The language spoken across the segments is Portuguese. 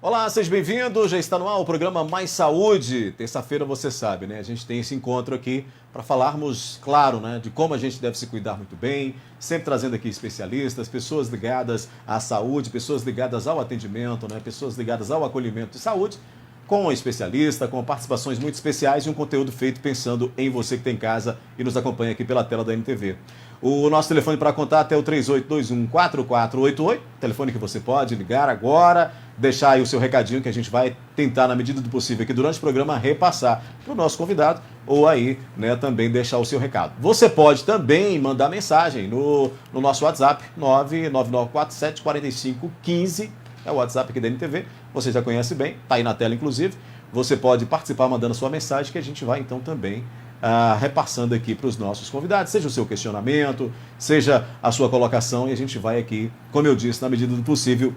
Olá, seja bem-vindo. Já está no ar o programa Mais Saúde. Terça-feira, você sabe, né? A gente tem esse encontro aqui para falarmos, claro, né, de como a gente deve se cuidar muito bem, sempre trazendo aqui especialistas, pessoas ligadas à saúde, pessoas ligadas ao atendimento, né, pessoas ligadas ao acolhimento de saúde, com um especialista, com participações muito especiais e um conteúdo feito pensando em você que está em casa e nos acompanha aqui pela tela da NTV. O nosso telefone para contato é o 3821-4488, telefone que você pode ligar agora, deixar aí o seu recadinho que a gente vai tentar, na medida do possível, aqui durante o programa, repassar para o nosso convidado, ou aí, né, também deixar o seu recado. Você pode também mandar mensagem no nosso WhatsApp, 999474515, é o WhatsApp aqui da NTV, você já conhece bem, está aí na tela inclusive. Você pode participar mandando a sua mensagem, que a gente vai então também repassando aqui para os nossos convidados, seja o seu questionamento, seja a sua colocação, e a gente vai aqui, como eu disse, na medida do possível,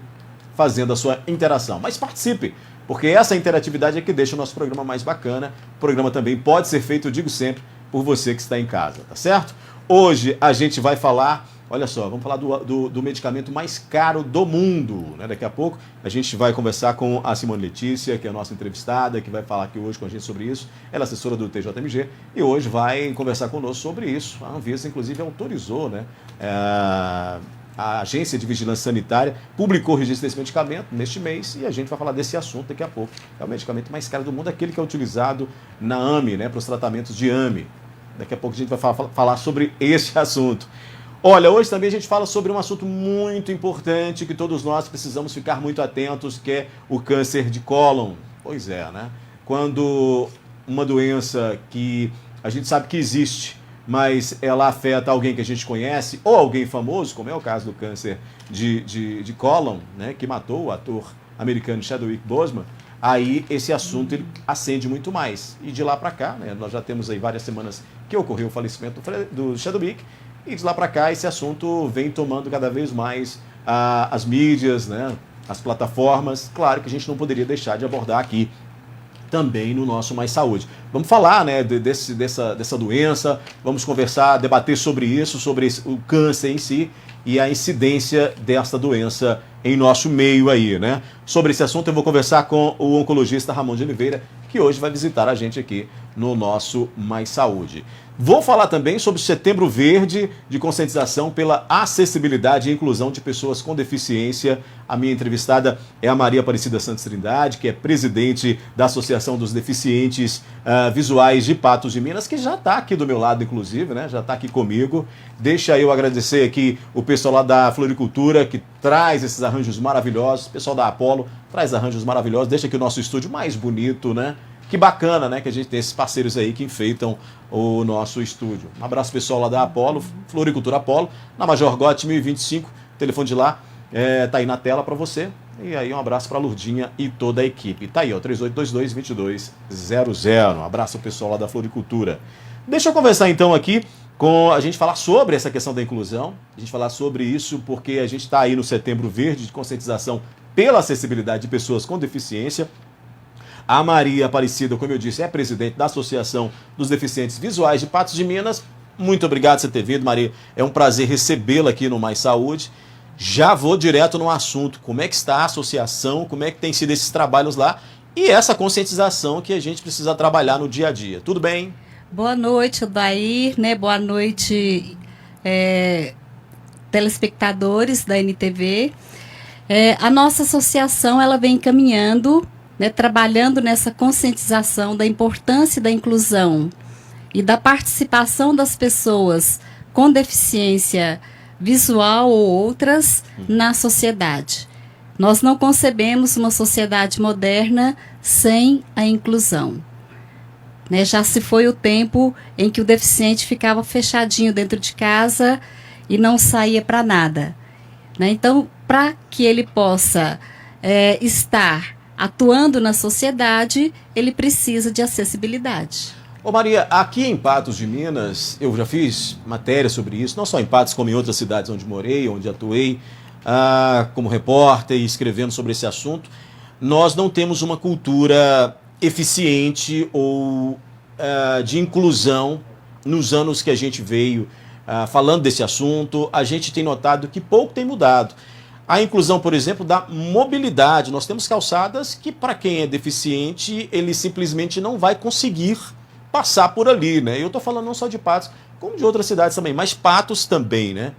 fazendo a sua interação. Mas participe, porque essa interatividade é que deixa o nosso programa mais bacana. O programa também pode ser feito, eu digo sempre, por você que está em casa, tá certo? Hoje a gente vai falar, olha só, vamos falar do medicamento mais caro do mundo, né? Daqui a pouco a gente vai conversar com a Simone Letícia, que é a nossa entrevistada, que vai falar aqui hoje com a gente sobre isso. Ela é assessora do TJMG e hoje vai conversar conosco sobre isso. A Anvisa, inclusive, autorizou, né? A Agência de Vigilância Sanitária publicou o registro desse medicamento neste mês e a gente vai falar desse assunto daqui a pouco. É o medicamento mais caro do mundo, aquele que é utilizado na AME, né? Para os tratamentos de AME. Daqui a pouco a gente vai falar sobre esse assunto. Olha, hoje também a gente fala sobre um assunto muito importante que todos nós precisamos ficar muito atentos, que é o câncer de cólon. Pois é, né? Quando uma doença que a gente sabe que existe, mas ela afeta alguém que a gente conhece, ou alguém famoso, como é o caso do câncer de cólon, né, que matou o ator americano Chadwick Boseman, aí esse assunto ele acende muito mais. E de lá para cá, né, nós já temos aí várias semanas que ocorreu o falecimento do Chadwick, e de lá para cá esse assunto vem tomando cada vez mais as mídias, né, as plataformas. Claro que a gente não poderia deixar de abordar aqui também no nosso Mais Saúde. Vamos falar, né, dessa doença, vamos conversar, debater sobre isso, sobre o câncer em si e a incidência dessa doença em nosso meio aí, né? Sobre esse assunto eu vou conversar com o oncologista Ramon de Oliveira, que hoje vai visitar a gente aqui no nosso Mais Saúde. Vou falar também sobre o Setembro Verde de conscientização pela acessibilidade e inclusão de pessoas com deficiência. A minha entrevistada é a Maria Aparecida Santos Trindade, que é presidente da Associação dos Deficientes Visuais de Patos de Minas, que já está aqui do meu lado, inclusive, né? Já está aqui comigo. Deixa eu agradecer aqui o pessoal lá da Floricultura, que traz esses arranjos maravilhosos. O pessoal da Apollo traz arranjos maravilhosos. Deixa aqui o nosso estúdio mais bonito, né? Que bacana, né, que a gente tem esses parceiros aí que enfeitam o nosso estúdio. Um abraço pessoal lá da Apollo, Floricultura Apollo, na Major Gotti 1025, o telefone de lá tá aí na tela para você. E aí um abraço para a Lurdinha e toda a equipe. Tá aí, ó, 3822-2200. Um abraço ao pessoal lá da Floricultura. Deixa eu conversar então aqui com a gente falar sobre essa questão da inclusão, a gente falar sobre isso porque a gente está aí no Setembro Verde de conscientização pela acessibilidade de pessoas com deficiência. A Maria Aparecida, como eu disse, é presidente da Associação dos Deficientes Visuais de Patos de Minas. Muito obrigado por você ter vindo, Maria. É um prazer recebê-la aqui no Mais Saúde. Já vou direto no assunto. Como é que está a associação? Como é que tem sido esses trabalhos lá? E essa conscientização que a gente precisa trabalhar no dia a dia. Tudo bem? Boa noite, Odair, né? Boa noite, telespectadores da NTV. A nossa associação ela vem caminhando, né, trabalhando nessa conscientização da importância da inclusão e da participação das pessoas com deficiência visual ou outras na sociedade. Nós não concebemos uma sociedade moderna sem a inclusão. Né, já se foi o tempo em que o deficiente ficava fechadinho dentro de casa e não saía para nada. Né? Então, para que ele possa estar atuando na sociedade, ele precisa de acessibilidade. Ô Maria, aqui em Patos de Minas, eu já fiz matéria sobre isso, não só em Patos, como em outras cidades onde morei, onde atuei, como repórter e escrevendo sobre esse assunto. Nós não temos uma cultura eficiente ou de inclusão nos anos que a gente veio falando desse assunto. A gente tem notado que pouco tem mudado. a inclusão, por exemplo, da mobilidade. Nós temos calçadas que, para quem é deficiente, ele simplesmente não vai conseguir passar por ali, né? Eu estou falando não só de Patos, como de outras cidades também, mas Patos também, né?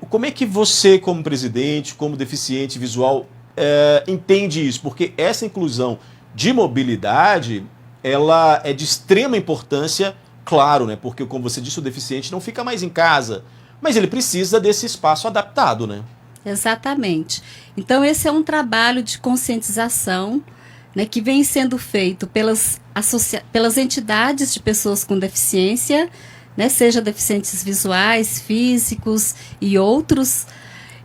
Como é que você, como presidente, como deficiente visual, entende isso? Porque essa inclusão de mobilidade, ela é de extrema importância, claro, né? Porque, como você disse, o deficiente não fica mais em casa, mas ele precisa desse espaço adaptado, né? Exatamente. Então, esse é um trabalho de conscientização, né, que vem sendo feito pelas entidades de pessoas com deficiência, né, seja deficientes visuais, físicos e outros.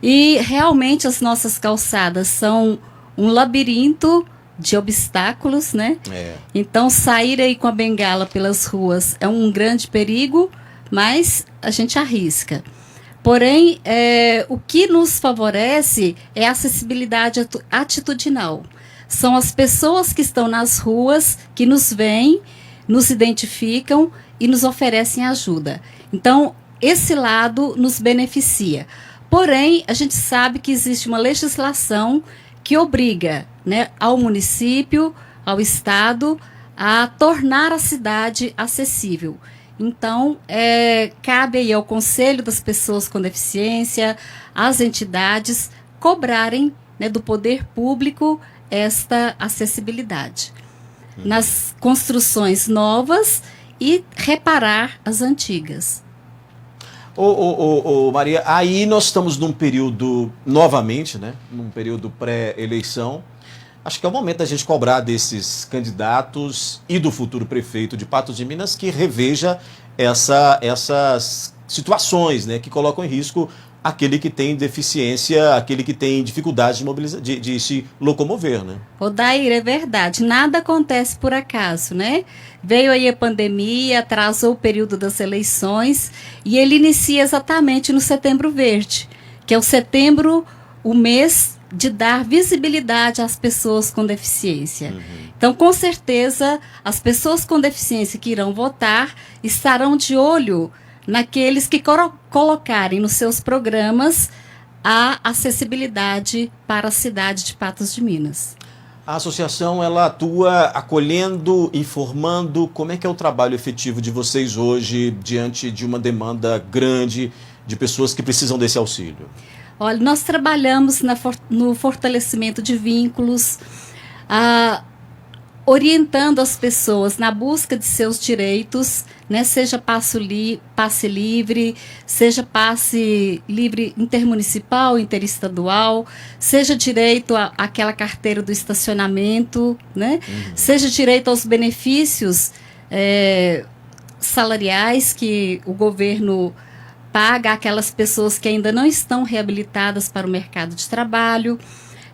E realmente as nossas calçadas são um labirinto de obstáculos, né? Então, sair aí com a bengala pelas ruas é um grande perigo, mas a gente arrisca. Porém, o que nos favorece é a acessibilidade atitudinal. São as pessoas que estão nas ruas, que nos veem, nos identificam e nos oferecem ajuda. Então, esse lado nos beneficia. Porém, a gente sabe que existe uma legislação que obriga, né, ao município, ao Estado, a tornar a cidade acessível. Então, cabe aí ao Conselho das Pessoas com Deficiência, às entidades, cobrarem, né, do poder público esta acessibilidade nas construções novas e reparar as antigas. Maria, aí nós estamos num período, novamente, né, num período pré-eleição. Acho que é o momento da gente cobrar desses candidatos e do futuro prefeito de Patos de Minas que reveja essas situações, né, que colocam em risco aquele que tem deficiência, aquele que tem dificuldade de se locomover, né? Odair, é verdade, nada acontece por acaso, né? Veio aí a pandemia, atrasou o período das eleições e ele inicia exatamente no Setembro Verde, que é o mês de dar visibilidade às pessoas com deficiência. Então, com certeza, as pessoas com deficiência que irão votar estarão de olho naqueles que colocarem nos seus programas a acessibilidade para a cidade de Patos de Minas. A associação, ela atua acolhendo, informando. Como é que é o trabalho efetivo de vocês hoje diante de uma demanda grande de pessoas que precisam desse auxílio? Olha, nós trabalhamos no fortalecimento de vínculos, orientando as pessoas na busca de seus direitos, né? Seja passe livre, seja passe livre intermunicipal, interestadual, seja direito àquela carteira do estacionamento, né? Seja direito aos benefícios salariais que o governo paga àquelas pessoas que ainda não estão reabilitadas para o mercado de trabalho.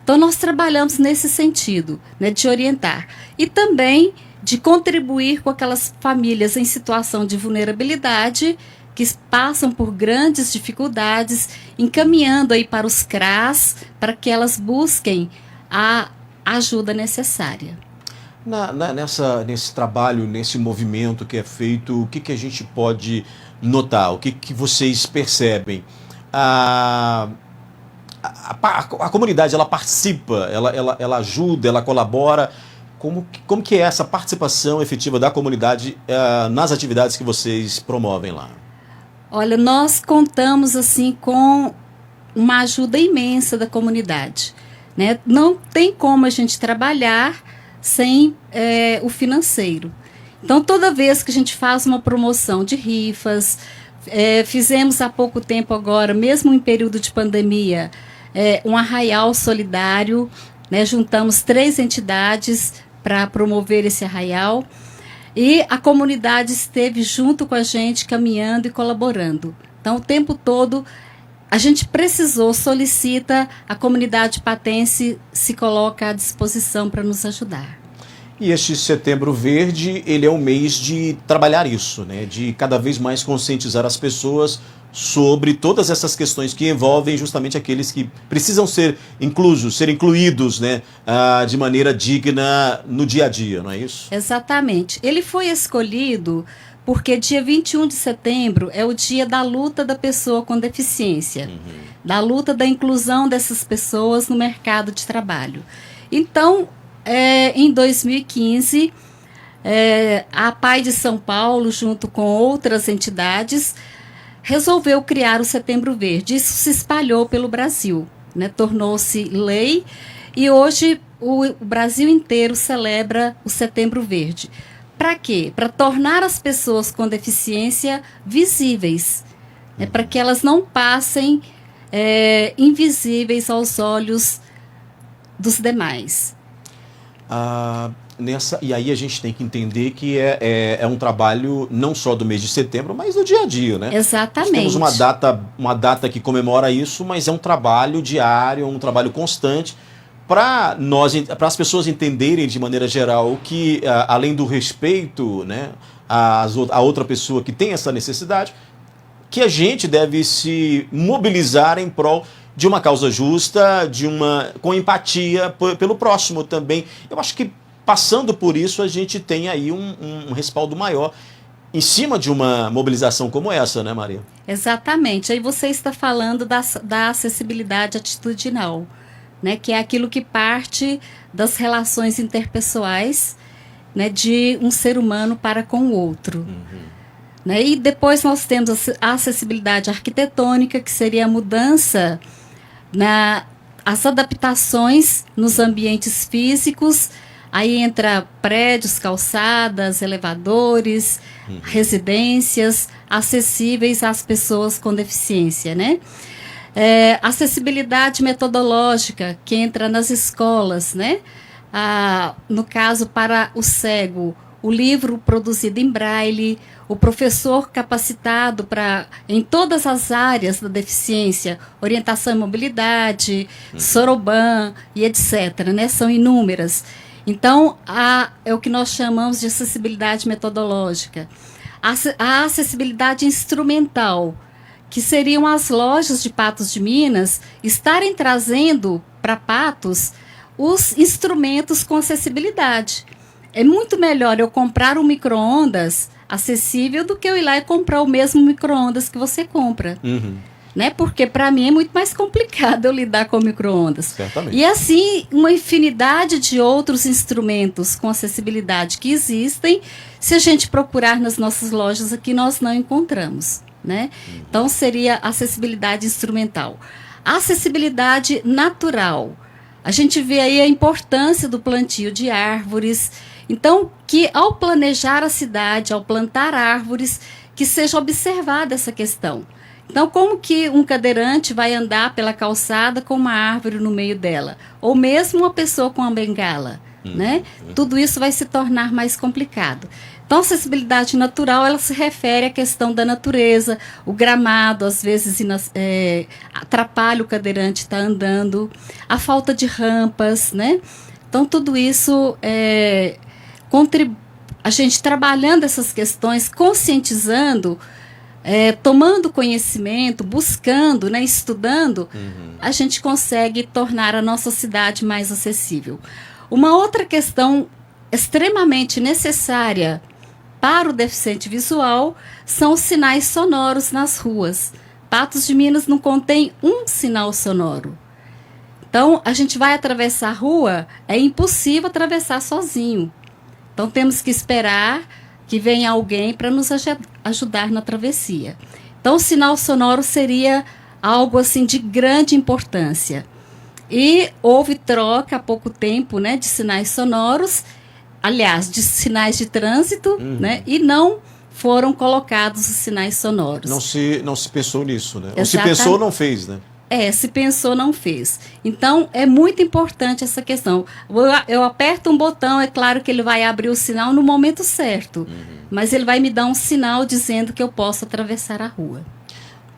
Então, nós trabalhamos nesse sentido, né, de orientar e também de contribuir com aquelas famílias em situação de vulnerabilidade que passam por grandes dificuldades, encaminhando aí para os CRAS para que elas busquem a ajuda necessária. Nesse trabalho, nesse movimento que é feito, o que a gente pode notar? O que vocês percebem? A comunidade, ela participa, ela ajuda, ela colabora. Como que é essa participação efetiva da comunidade nas atividades que vocês promovem lá? Olha, nós contamos assim com uma ajuda imensa da comunidade, né? Não tem como a gente trabalhar sem o financeiro. Então, toda vez que a gente faz uma promoção de rifas, fizemos há pouco tempo agora, mesmo em período de pandemia, um arraial solidário, né? Juntamos 3 entidades para promover esse arraial e a comunidade esteve junto com a gente, caminhando e colaborando. Então, o tempo todo, a gente solicita, a comunidade patense se coloca à disposição para nos ajudar. E este Setembro Verde, ele é um mês de trabalhar isso, né? De cada vez mais conscientizar as pessoas sobre todas essas questões que envolvem justamente aqueles que precisam ser inclusos, ser incluídos, né? De maneira digna no dia a dia, não é isso? Exatamente. Ele foi escolhido porque dia 21 de setembro é o dia da luta da pessoa com deficiência, da luta da inclusão dessas pessoas no mercado de trabalho. Então, em 2015, a PAI de São Paulo, junto com outras entidades, resolveu criar o Setembro Verde. Isso se espalhou pelo Brasil, né? Tornou-se lei e hoje o Brasil inteiro celebra o Setembro Verde. Para quê? Para tornar as pessoas com deficiência visíveis, para que elas não passem invisíveis aos olhos dos demais. E aí a gente tem que entender que é um trabalho não só do mês de setembro, mas do dia a dia, né? Exatamente. Nós temos uma data que comemora isso, mas é um trabalho diário, um trabalho constante para as pessoas entenderem de maneira geral que, além do respeito, né, a outra pessoa que tem essa necessidade, que a gente deve se mobilizar em prol de uma causa justa, com empatia pelo próximo também. Eu acho que passando por isso a gente tem aí um respaldo maior em cima de uma mobilização como essa, né, Maria? Exatamente. Aí você está falando da acessibilidade atitudinal, né, que é aquilo que parte das relações interpessoais, né, de um ser humano para com o outro. Né? E depois nós temos a acessibilidade arquitetônica, que seria a mudança, as adaptações nos ambientes físicos. Aí entra prédios, calçadas, elevadores, residências acessíveis às pessoas com deficiência, né? Acessibilidade metodológica, que entra nas escolas, né? No caso, para o cego, o livro produzido em braille, o professor capacitado em todas as áreas da deficiência, orientação e mobilidade, soroban e etc., né? São inúmeras. Então, é o que nós chamamos de acessibilidade metodológica. A acessibilidade instrumental, que seriam as lojas de Patos de Minas estarem trazendo para Patos os instrumentos com acessibilidade. É muito melhor eu comprar um micro-ondas acessível do que eu ir lá e comprar o mesmo micro-ondas que você compra. Né? Porque para mim é muito mais complicado eu lidar com micro-ondas. Certamente. E assim, uma infinidade de outros instrumentos com acessibilidade que existem, se a gente procurar nas nossas lojas aqui, nós não encontramos. Né? Então, seria acessibilidade instrumental. A acessibilidade natural. A gente vê aí a importância do plantio de árvores. Então, que ao planejar a cidade, ao plantar árvores, que seja observada essa questão. Então, como que um cadeirante vai andar pela calçada com uma árvore no meio dela? Ou mesmo uma pessoa com uma bengala, né? Tudo isso vai se tornar mais complicado. Então, a acessibilidade natural, ela se refere à questão da natureza, o gramado, às vezes, atrapalha o cadeirante estar andando, a falta de rampas, né? Então, tudo isso a gente trabalhando essas questões, conscientizando, tomando conhecimento, buscando, né, estudando, a gente consegue tornar a nossa cidade mais acessível. Uma outra questão extremamente necessária para o deficiente visual são os sinais sonoros nas ruas. Patos de Minas não contém um sinal sonoro. Então, a gente vai atravessar a rua, é impossível atravessar sozinho. Então, temos que esperar que venha alguém para nos ajudar na travessia. Então, o sinal sonoro seria algo assim de grande importância. E houve troca há pouco tempo, né, de sinais sonoros, aliás, de sinais de trânsito, né, e não foram colocados os sinais sonoros. Não se pensou nisso, né? Ou se pensou, não fez, né? Se pensou, não fez. Então, é muito importante essa questão. Eu aperto um botão, é claro que ele vai abrir o sinal no momento certo, mas ele vai me dar um sinal dizendo que eu posso atravessar a rua.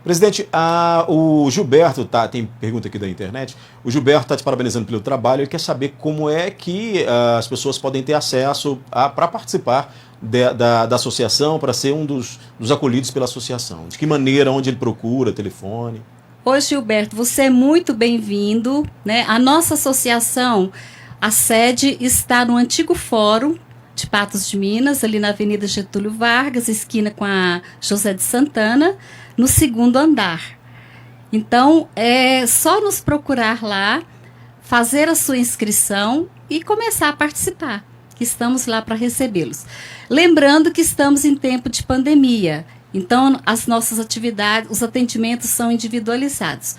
Presidente, o Gilberto, tem pergunta aqui da internet, o Gilberto está te parabenizando pelo trabalho, ele quer saber como é que as pessoas podem ter acesso para participar da associação, para ser um dos acolhidos pela associação. De que maneira, onde ele procura, telefone? Oi, Gilberto, você é muito bem-vindo, né? A nossa associação, a sede está no antigo fórum de Patos de Minas, ali na Avenida Getúlio Vargas, esquina com a José de Santana, no 2º andar. Então, é só nos procurar lá, fazer a sua inscrição e começar a participar, que estamos lá para recebê-los. Lembrando que estamos em tempo de pandemia, então as nossas atividades, os atendimentos são individualizados.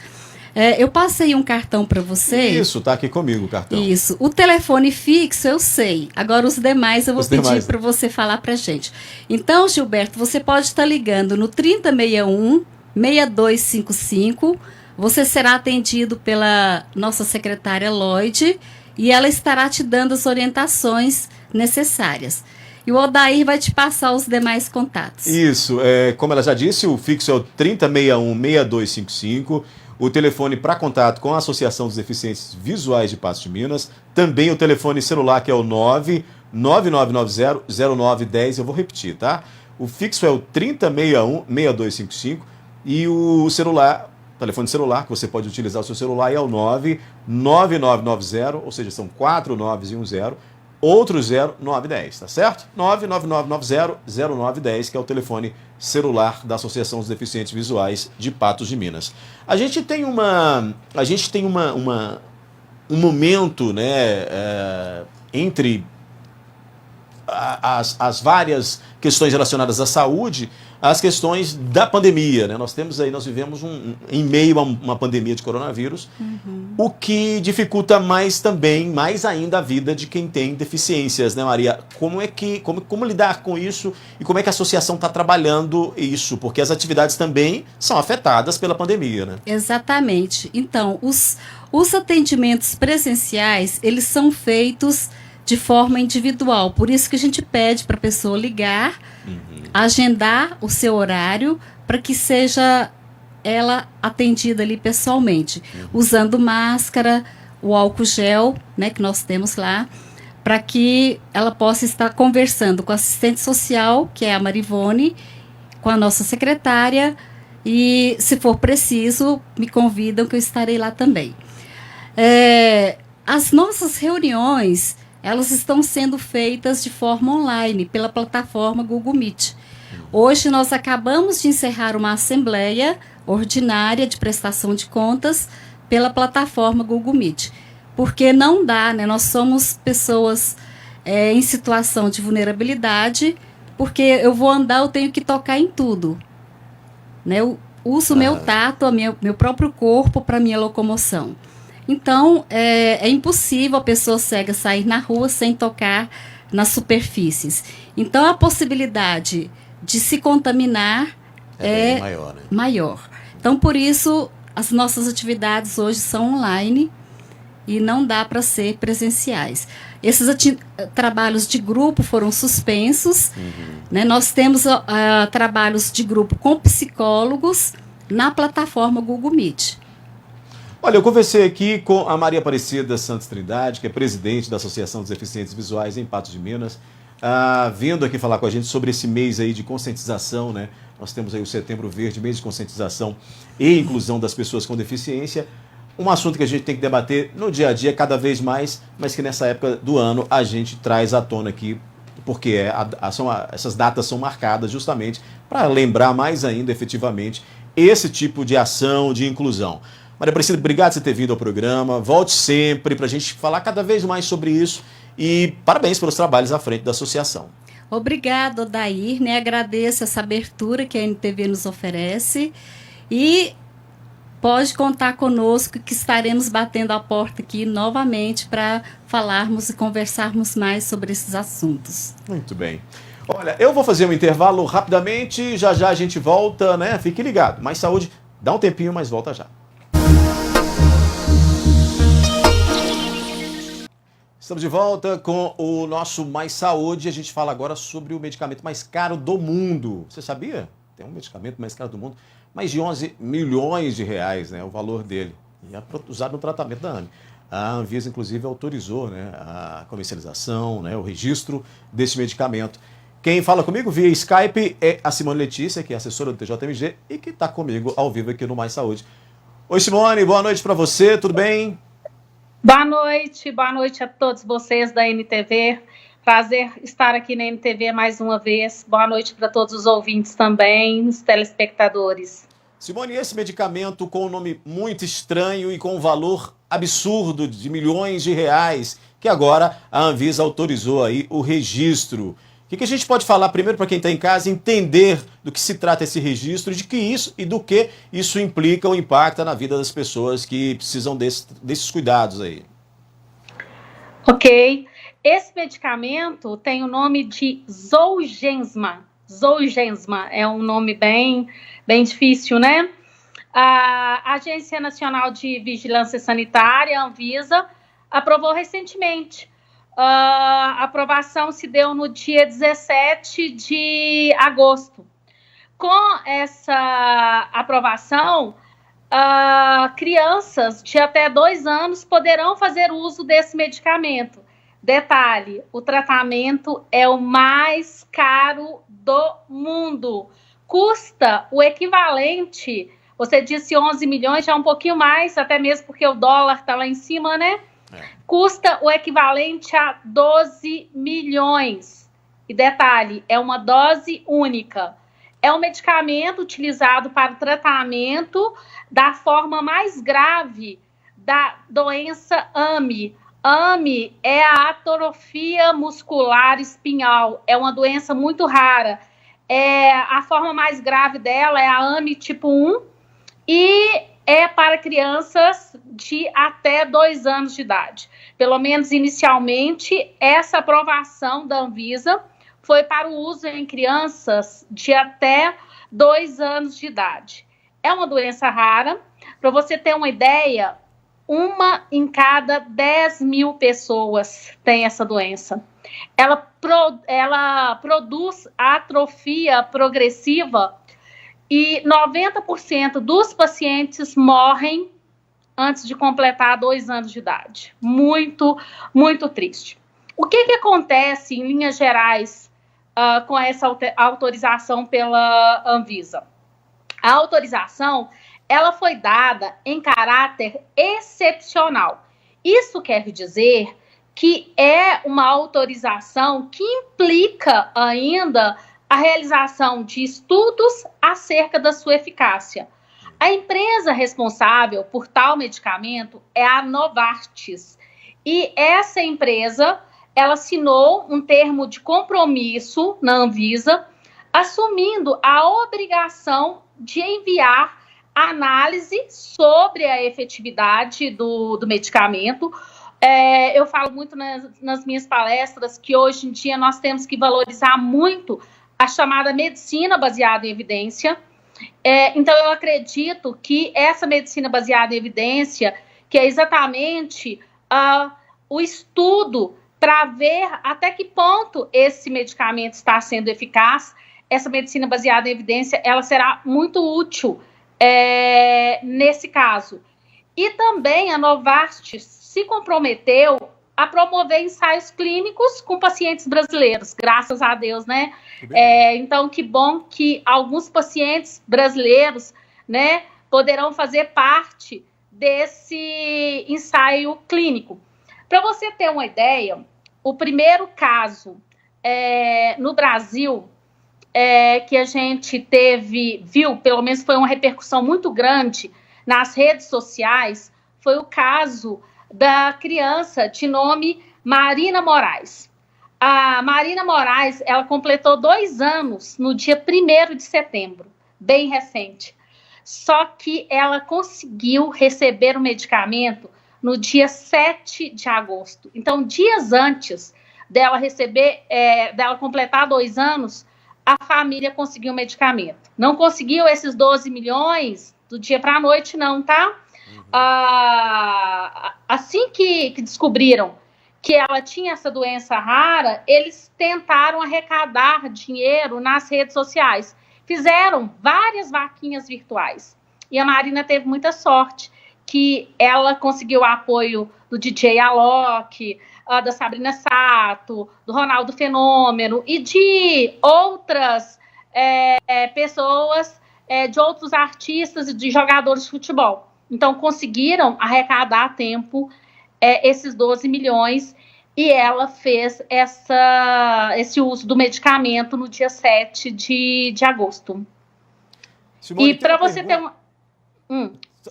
Eu passei um cartão para você. Isso, está aqui comigo o cartão. Isso. O telefone fixo eu sei. Agora os demais eu vou pedir para você falar para a gente. Então, Gilberto, você pode estar ligando no 3061-6255. Você será atendido pela nossa secretária Lloyd e ela estará te dando as orientações necessárias. E o Odair vai te passar os demais contatos. Isso. Como ela já disse, o fixo é o 3061-6255. O telefone para contato com a Associação dos Deficientes Visuais de Patos de Minas. Também o telefone celular, que é o 99990-0910. Eu vou repetir, tá? O fixo é o 3061-6255. E o telefone celular, que você pode utilizar o seu celular, é o 99990, ou seja, são 4 9s e um 0. Outro 0910, tá certo? 99990-0910, que é o telefone celular da Associação dos Deficientes Visuais de Patos de Minas. A gente tem um momento, né, entre as várias questões relacionadas à saúde, as questões da pandemia, né? Nós vivemos em meio a uma pandemia de coronavírus, o que dificulta mais ainda a vida de quem tem deficiências, né, Maria? Como lidar com isso e como é que a associação está trabalhando isso? Porque as atividades também são afetadas pela pandemia, né? Exatamente. Então, os atendimentos presenciais, eles são feitos de forma individual. Por isso que a gente pede para a pessoa ligar, agendar o seu horário para que seja ela atendida ali pessoalmente, usando máscara, o álcool gel, né, que nós temos lá, para que ela possa estar conversando com a assistente social, que é a Marivone, com a nossa secretária, e se for preciso, me convidam que eu estarei lá também. As nossas reuniões, elas estão sendo feitas de forma online, pela plataforma Google Meet. Hoje nós acabamos de encerrar uma assembleia ordinária de prestação de contas pela plataforma Google Meet. Porque não dá, né? Nós somos pessoas em situação de vulnerabilidade, porque eu vou andar, eu tenho que tocar em tudo. Né? Eu uso meu tato, meu próprio corpo para minha locomoção. Então, é impossível a pessoa cega sair na rua sem tocar nas superfícies. Então, a possibilidade de se contaminar é maior, né? Maior. Então, por isso, as nossas atividades hoje são online e não dá para ser presenciais. Esses trabalhos de grupo foram suspensos. Né? Nós temos trabalhos de grupo com psicólogos na plataforma Google Meet. Olha, eu conversei aqui com a Maria Aparecida Santos Trindade, que é presidente da Associação dos Deficientes Visuais em Patos de Minas, vindo aqui falar com a gente sobre esse mês aí de conscientização, né? Nós temos aí o Setembro Verde, mês de conscientização e inclusão das pessoas com deficiência. Um assunto que a gente tem que debater no dia a dia cada vez mais, mas que nessa época do ano a gente traz à tona aqui, porque essas datas são marcadas justamente para lembrar mais ainda efetivamente esse tipo de ação de inclusão. Maria Aparecida, obrigado por você ter vindo ao programa. Volte sempre para a gente falar cada vez mais sobre isso. E parabéns pelos trabalhos à frente da associação. Obrigada, Odair. Né? Agradeço essa abertura que a NTV nos oferece. E pode contar conosco que estaremos batendo a porta aqui novamente para falarmos e conversarmos mais sobre esses assuntos. Muito bem. Olha, eu vou fazer um intervalo rapidamente. Já já a gente volta, né? Fique ligado. Mais saúde. Dá um tempinho, mas volta já. Estamos de volta com o nosso Mais Saúde. A gente fala agora sobre o medicamento mais caro do mundo. Você sabia? Tem um medicamento mais caro do mundo. Mais de 11 milhões de reais, né? O valor dele. E é usado no tratamento da AME. A Anvisa, inclusive, autorizou, né, a comercialização, né, o registro desse medicamento. Quem fala comigo via Skype é a Simone Letícia, que é assessora do TJMG e que está comigo ao vivo aqui no Mais Saúde. Oi, Simone, boa noite para você, tudo bem? Boa noite a todos vocês da NTV. Prazer estar aqui na NTV mais uma vez. Boa noite para todos os ouvintes também, os telespectadores. Simone, esse medicamento com um nome muito estranho e com um valor absurdo de milhões de reais, que agora a Anvisa autorizou aí o registro. O que a gente pode falar primeiro para quem está em casa, entender do que se trata esse registro, de que isso e do que isso implica ou impacta na vida das pessoas que precisam desses cuidados aí? Ok. Esse medicamento tem o nome de Zolgensma. Zolgensma é um nome bem difícil, né? A Agência Nacional de Vigilância Sanitária, a Anvisa, aprovou recentemente. A aprovação se deu no dia 17 de agosto. Com essa aprovação, crianças de até 2 anos poderão fazer uso desse medicamento. Detalhe, o tratamento é o mais caro do mundo. Custa o equivalente, você disse 11 milhões, já é um pouquinho mais, até mesmo porque o dólar está lá em cima, né? Custa o equivalente a 12 milhões. E detalhe, é uma dose única. É um medicamento utilizado para o tratamento da forma mais grave da doença AME. AME é a atrofia muscular espinhal. É uma doença muito rara. A forma mais grave dela é a AME tipo 1 e é para crianças de até 2 anos de idade. Pelo menos inicialmente, essa aprovação da Anvisa foi para o uso em crianças de até 2 anos de idade. É uma doença rara. Para você ter uma ideia, 1 em cada 10 mil pessoas tem essa doença. Ela produz atrofia progressiva e 90% dos pacientes morrem antes de completar 2 anos de idade. Muito, muito triste. O que acontece, em linhas gerais, com essa autorização pela Anvisa? A autorização, ela foi dada em caráter excepcional. Isso quer dizer que é uma autorização que implica ainda a realização de estudos acerca da sua eficácia. A empresa responsável por tal medicamento é a Novartis. E essa empresa, ela assinou um termo de compromisso na Anvisa, assumindo a obrigação de enviar análise sobre a efetividade do medicamento. Eu falo muito nas minhas palestras que hoje em dia nós temos que valorizar muito a chamada medicina baseada em evidência. Então, eu acredito que essa medicina baseada em evidência, que é exatamente o estudo para ver até que ponto esse medicamento está sendo eficaz, essa medicina baseada em evidência, ela será muito útil nesse caso. E também a Novartis se comprometeu a promover ensaios clínicos com pacientes brasileiros, graças a Deus, né? Então, que bom que alguns pacientes brasileiros, né, poderão fazer parte desse ensaio clínico. Para você ter uma ideia, o primeiro caso no Brasil que a gente viu, pelo menos foi uma repercussão muito grande nas redes sociais, foi o caso da criança de nome Marina Moraes. A Marina Moraes, ela completou 2 anos no dia 1º de setembro, bem recente. Só que ela conseguiu receber o medicamento no dia 7 de agosto. Então, dias antes dela dela completar 2 anos, a família conseguiu o medicamento. Não conseguiu esses 12 milhões do dia para a noite, não, tá? Assim que descobriram que ela tinha essa doença rara, eles tentaram arrecadar dinheiro nas redes sociais. Fizeram várias vaquinhas virtuais. E a Marina teve muita sorte, que ela conseguiu o apoio do DJ Alok, da Sabrina Sato, do Ronaldo Fenômeno e de outras pessoas, de outros artistas e de jogadores de futebol. Então, conseguiram arrecadar a tempo esses 12 milhões e ela fez esse uso do medicamento no dia 7 de agosto. Simone, e para você ter uma...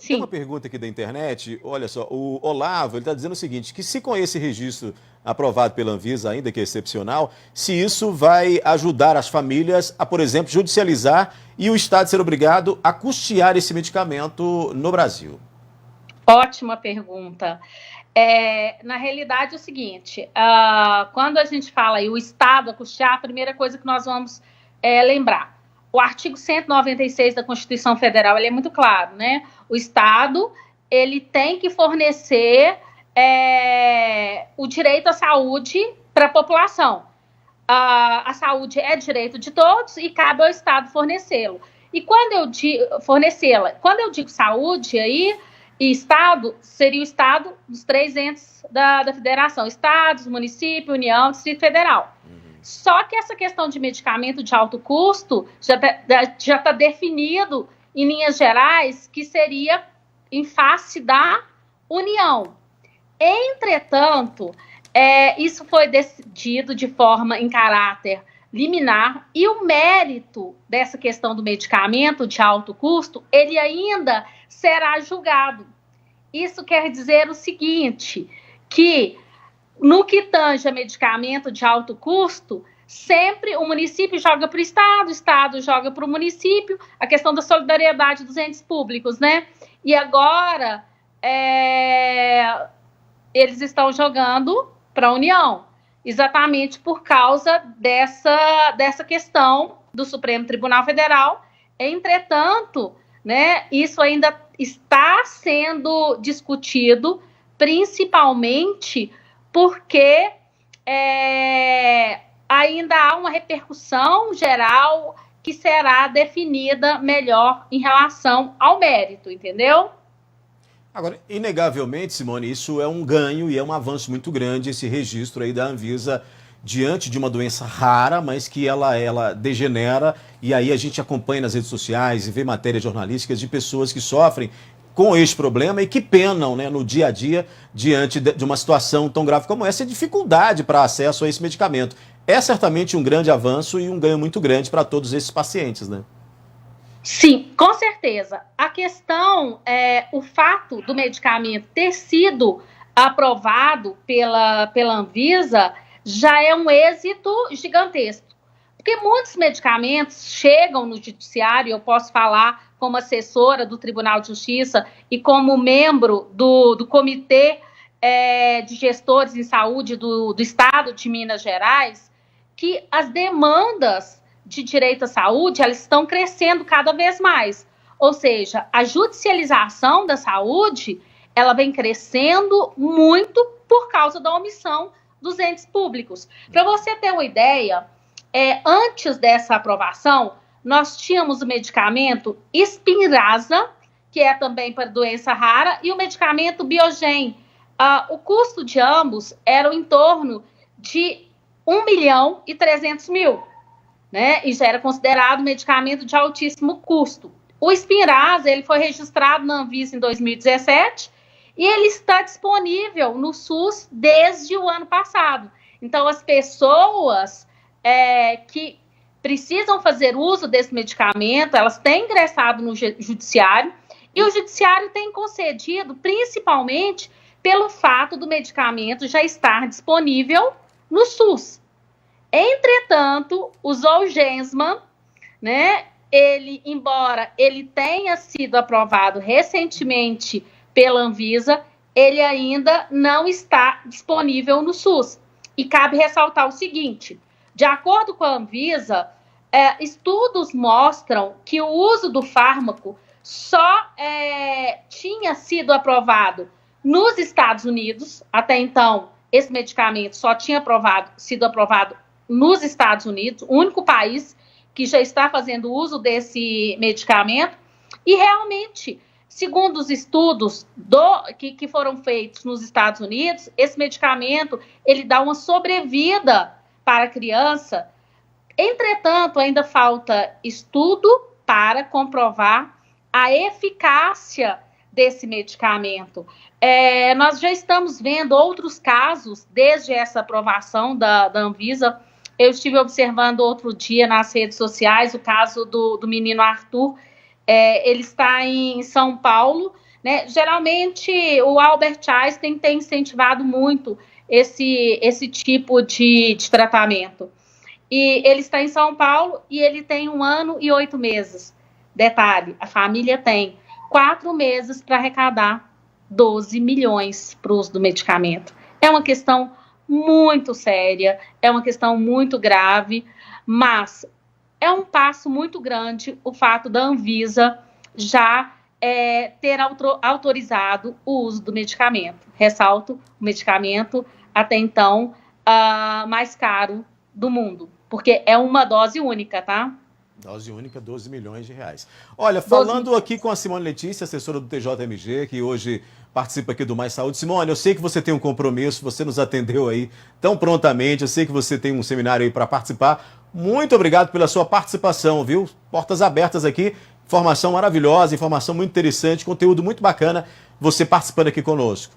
Tem uma pergunta aqui da internet, olha só, o Olavo está dizendo o seguinte, que se com esse registro aprovado pela Anvisa, ainda que excepcional, se isso vai ajudar as famílias a, por exemplo, judicializar e o Estado ser obrigado a custear esse medicamento no Brasil. Ótima pergunta. Na realidade é o seguinte, quando a gente fala aí o Estado a custear, a primeira coisa que nós vamos lembrar, o artigo 196 da Constituição Federal, ele é muito claro, né? O Estado, ele tem que fornecer o direito à saúde para a população. A saúde é direito de todos e cabe ao Estado fornecê-lo. E quando eu digo fornecê-la, quando eu digo saúde aí, e Estado, seria o Estado dos 3 entes da Federação, Estados, município, União, Distrito Federal. Só que essa questão de medicamento de alto custo já tá definido em linhas gerais que seria em face da União. Entretanto, isso foi decidido de forma em caráter liminar e o mérito dessa questão do medicamento de alto custo, ele ainda será julgado. Isso quer dizer o seguinte, que no que tange a medicamento de alto custo, sempre o município joga para o Estado joga para o município, a questão da solidariedade dos entes públicos, né? E agora, eles estão jogando para a União, exatamente por causa dessa questão do Supremo Tribunal Federal. Entretanto, né, isso ainda está sendo discutido, principalmente porque ainda há uma repercussão geral que será definida melhor em relação ao mérito, entendeu? Agora, inegavelmente, Simone, isso é um ganho e é um avanço muito grande, esse registro aí da Anvisa diante de uma doença rara, mas que ela degenera, e aí a gente acompanha nas redes sociais e vê matérias jornalísticas de pessoas que sofrem com este problema e que penam, né, no dia a dia diante de uma situação tão grave como essa, e dificuldade para acesso a esse medicamento. É certamente um grande avanço e um ganho muito grande para todos esses pacientes, né? Sim, com certeza. A questão o fato do medicamento ter sido aprovado pela Anvisa já é um êxito gigantesco. Porque muitos medicamentos chegam no judiciário, eu posso falar como assessora do Tribunal de Justiça e como membro do Comitê de Gestores em Saúde do Estado de Minas Gerais, que as demandas de direito à saúde, elas estão crescendo cada vez mais. Ou seja, a judicialização da saúde, ela vem crescendo muito por causa da omissão dos entes públicos. Para você ter uma ideia, antes dessa aprovação, nós tínhamos o medicamento Spinraza, que é também para doença rara, e o medicamento Biogen. O custo de ambos era em torno de 1.300.000, né? E já era considerado medicamento de altíssimo custo. O Spinraza, ele foi registrado na Anvisa em 2017 e ele está disponível no SUS desde o ano passado. Então, as pessoas que precisam fazer uso desse medicamento, elas têm ingressado no judiciário e o judiciário tem concedido, principalmente pelo fato do medicamento já estar disponível no SUS. Entretanto, o Zolgensma, né, embora ele tenha sido aprovado recentemente pela Anvisa, ele ainda não está disponível no SUS. E cabe ressaltar o seguinte, de acordo com a Anvisa, estudos mostram que o uso do fármaco só tinha sido aprovado nos Estados Unidos. Até então, esse medicamento só tinha sido aprovado nos Estados Unidos, o único país que já está fazendo uso desse medicamento. E realmente, segundo os estudos que foram feitos nos Estados Unidos, esse medicamento ele dá uma sobrevida para a criança. Entretanto, ainda falta estudo para comprovar a eficácia desse medicamento. Nós já estamos vendo outros casos, desde essa aprovação da Anvisa. Eu estive observando outro dia nas redes sociais o caso do menino Arthur. Ele está em São Paulo, né? Geralmente o Albert Einstein tem incentivado muito esse tipo de tratamento. E ele está em São Paulo e ele tem 1 ano e 8 meses. Detalhe, a família tem 4 meses para arrecadar 12 milhões para o uso do medicamento. É uma questão muito séria, é uma questão muito grave, mas é um passo muito grande o fato da Anvisa já ter autorizado o uso do medicamento. Ressalto, o medicamento até então mais caro do mundo, porque é uma dose única, tá? Dose única, 12 milhões de reais. Olha, falando aqui com a Simone Letícia, assessora do TJMG, que hoje participa aqui do Mais Saúde. Simone, eu sei que você tem um compromisso, você nos atendeu aí tão prontamente, eu sei que você tem um seminário aí para participar. Muito obrigado pela sua participação, viu? Portas abertas aqui, informação maravilhosa, informação muito interessante, conteúdo muito bacana, você participando aqui conosco.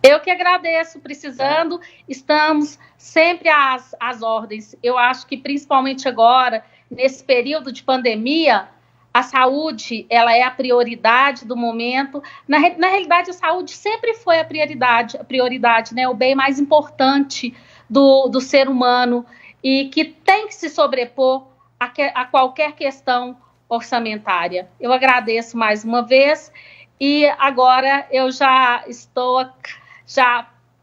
Eu que agradeço, precisando, estamos sempre às ordens. Eu acho que principalmente agora, nesse período de pandemia, a saúde, ela é a prioridade do momento. Na realidade, a saúde sempre foi a prioridade, né? O bem mais importante do ser humano e que tem que se sobrepor a qualquer questão orçamentária. Eu agradeço mais uma vez e agora eu já estou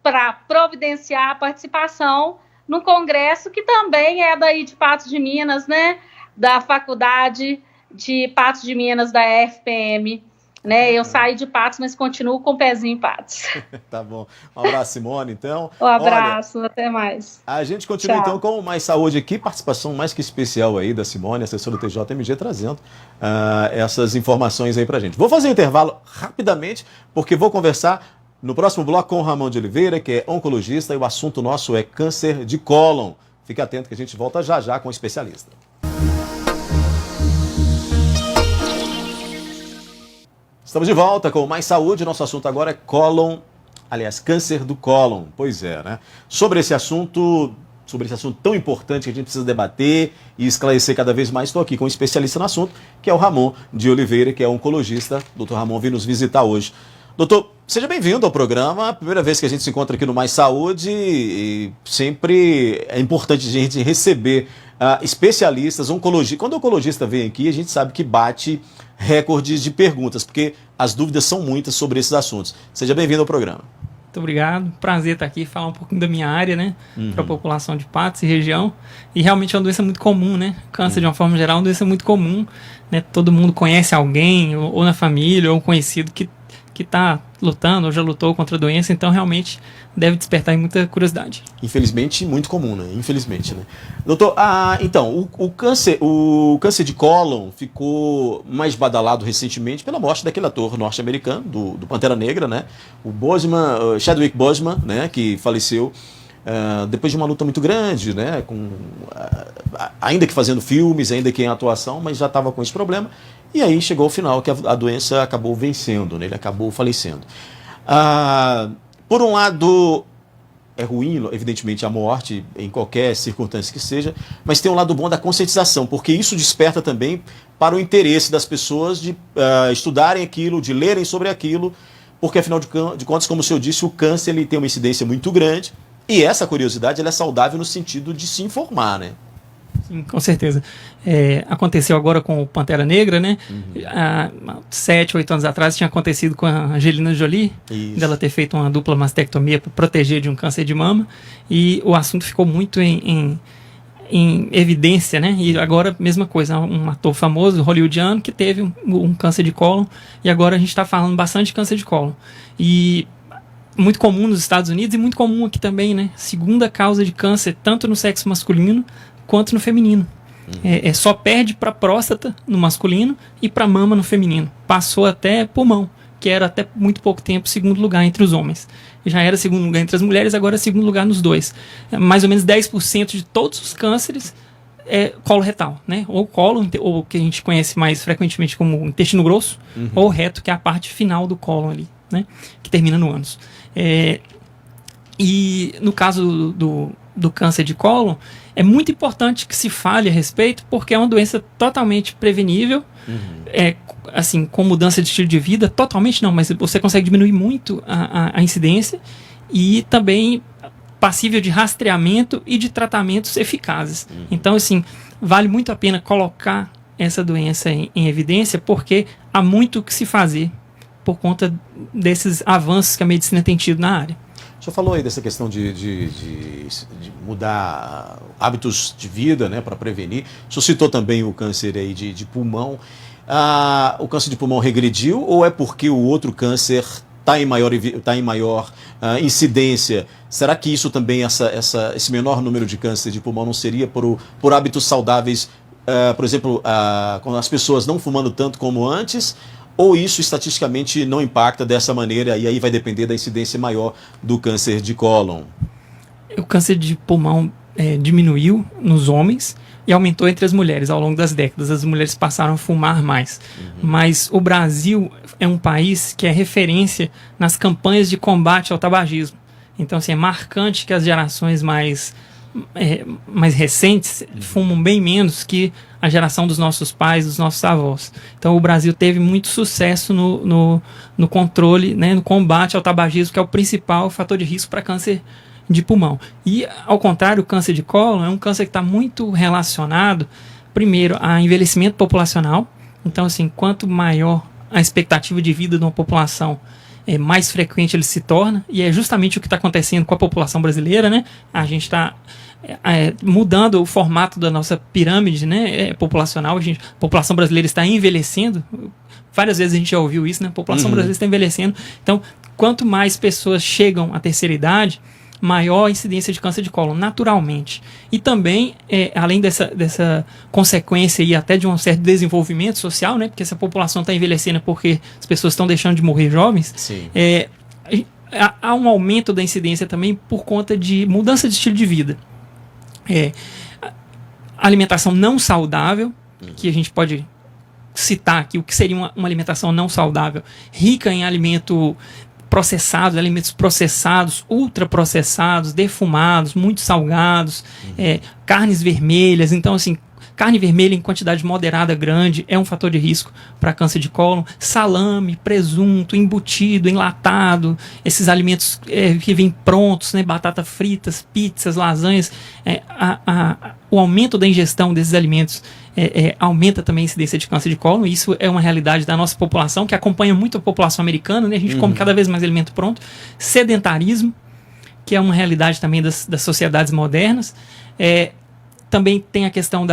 para providenciar a participação no congresso, que também é daí de Patos de Minas, né? Da Faculdade de Patos de Minas, da FPM, né? Eu saí de Patos, mas continuo com o pezinho em Patos. Tá bom. Um abraço, Simone, então. Um abraço, olha, até mais. A gente continua, tchau, então com o Mais Saúde aqui, participação mais que especial aí da Simone, assessora do TJMG, trazendo essas informações aí pra gente. Vou fazer um intervalo rapidamente, porque vou conversar no próximo bloco com o Ramon de Oliveira, que é oncologista, e o assunto nosso é câncer de cólon. Fique atento que a gente volta já já com o especialista. Estamos de volta com Mais Saúde. Nosso assunto agora é cólon, aliás, câncer do cólon. Pois é, né? Sobre esse assunto tão importante que a gente precisa debater e esclarecer cada vez mais, estou aqui com um especialista no assunto, que é o Ramon de Oliveira, que é oncologista. Doutor Ramon vem nos visitar hoje. Doutor, seja bem-vindo ao programa. Primeira vez que a gente se encontra aqui no Mais Saúde e sempre é importante a gente receber especialistas, oncologistas. Quando o oncologista vem aqui, a gente sabe que bate recordes de perguntas, porque as dúvidas são muitas sobre esses assuntos. Seja bem-vindo ao programa. Muito obrigado. Prazer estar aqui, falar um pouquinho da minha área, né? Para a população de Patos e região. E realmente é uma doença muito comum, né? Câncer, de uma forma geral, é uma doença muito comum, né? Todo mundo conhece alguém, ou na família, ou um conhecido que está lutando ou já lutou contra a doença, então realmente deve despertar muita curiosidade. Infelizmente, muito comum, né? Infelizmente, né? Doutor, então, o câncer de cólon ficou mais badalado recentemente pela morte daquele ator norte-americano, do Pantera Negra, né? O Boseman, Chadwick Boseman, né? Que faleceu depois de uma luta muito grande, né? Ainda que fazendo filmes, ainda que em atuação, mas já estava com esse problema. E aí chegou ao final que a doença acabou vencendo, né? Ele acabou falecendo. Por um lado, é ruim, evidentemente, a morte, em qualquer circunstância que seja, mas tem um lado bom da conscientização, porque isso desperta também para o interesse das pessoas de estudarem aquilo, de lerem sobre aquilo, porque, afinal de contas, como o senhor disse, o câncer ele tem uma incidência muito grande, e essa curiosidade ela é saudável no sentido de se informar, né? Sim, com certeza. Aconteceu agora com o Pantera Negra, né? Há 7, 8 anos atrás tinha acontecido com a Angelina Jolie, dela ter feito uma dupla mastectomia para proteger de um câncer de mama, e o assunto ficou muito em evidência, né? E agora, mesma coisa, um ator famoso, hollywoodiano, que teve um câncer de cólon, e agora a gente está falando bastante de câncer de cólon. E muito comum nos Estados Unidos e muito comum aqui também, né? Segunda causa de câncer, tanto no sexo masculino quanto no feminino. Só perde para próstata no masculino e para mama no feminino. Passou até pulmão, que era até muito pouco tempo segundo lugar entre os homens. Já era segundo lugar entre as mulheres, agora é segundo lugar nos dois. Mais ou menos 10% de todos os cânceres colo retal, né? Ou colo, ou que a gente conhece mais frequentemente como intestino grosso, ou reto, que é a parte final do cólon ali, né? Que termina no ânus. E no caso do câncer de cólon, é muito importante que se fale a respeito, porque é uma doença totalmente prevenível, assim, com mudança de estilo de vida, totalmente não, mas você consegue diminuir muito a incidência, e também passível de rastreamento e de tratamentos eficazes. Então, assim, vale muito a pena colocar essa doença em evidência, porque há muito o que se fazer por conta desses avanços que a medicina tem tido na área. Já falou aí dessa questão de mudar hábitos de vida, né, para prevenir. Suscitou também o câncer aí de pulmão. O câncer de pulmão regrediu, ou é porque o outro câncer está em maior incidência? Será que isso também, esse menor número de câncer de pulmão não seria por hábitos saudáveis, por exemplo, com as pessoas não fumando tanto como antes? Ou isso estatisticamente não impacta dessa maneira e aí vai depender da incidência maior do câncer de cólon? O câncer de pulmão diminuiu nos homens e aumentou entre as mulheres ao longo das décadas. As mulheres passaram a fumar mais. Mas o Brasil é um país que é referência nas campanhas de combate ao tabagismo. Então, assim, é marcante que as gerações mais recentes fumam bem menos que a geração dos nossos pais, dos nossos avós. Então o Brasil teve muito sucesso no controle, né, no combate ao tabagismo, que é o principal fator de risco para câncer de pulmão. E, ao contrário, o câncer de cólon é um câncer que está muito relacionado, primeiro, a envelhecimento populacional. Então, assim, quanto maior a expectativa de vida de uma população, mais frequente ele se torna, e é justamente o que está acontecendo com a população brasileira, né? A gente está mudando o formato da nossa pirâmide, né, populacional. A população brasileira está envelhecendo. Várias vezes a gente já ouviu isso, né? A população brasileira está envelhecendo. Então, quanto mais pessoas chegam à terceira idade, maior a incidência de câncer de cólon, naturalmente. E também, além dessa consequência e até de um certo desenvolvimento social, né, porque essa população está envelhecendo porque as pessoas estão deixando de morrer jovens, há um aumento da incidência também por conta de mudança de estilo de vida. Alimentação não saudável, que a gente pode citar aqui, o que seria uma alimentação não saudável, rica em alimentos processados, ultraprocessados, defumados, muito salgados, carnes vermelhas. Então, assim, carne vermelha em quantidade moderada, grande, é um fator de risco para câncer de cólon. Salame, presunto, embutido, enlatado, esses alimentos que vêm prontos, né, batata fritas, pizzas, lasanhas, o aumento da ingestão desses alimentos aumenta também a incidência de câncer de cólon. Isso é uma realidade da nossa população, que acompanha muito a população americana, né? A gente come cada vez mais alimento pronto. Sedentarismo, que é uma realidade também das sociedades modernas. Também tem a questão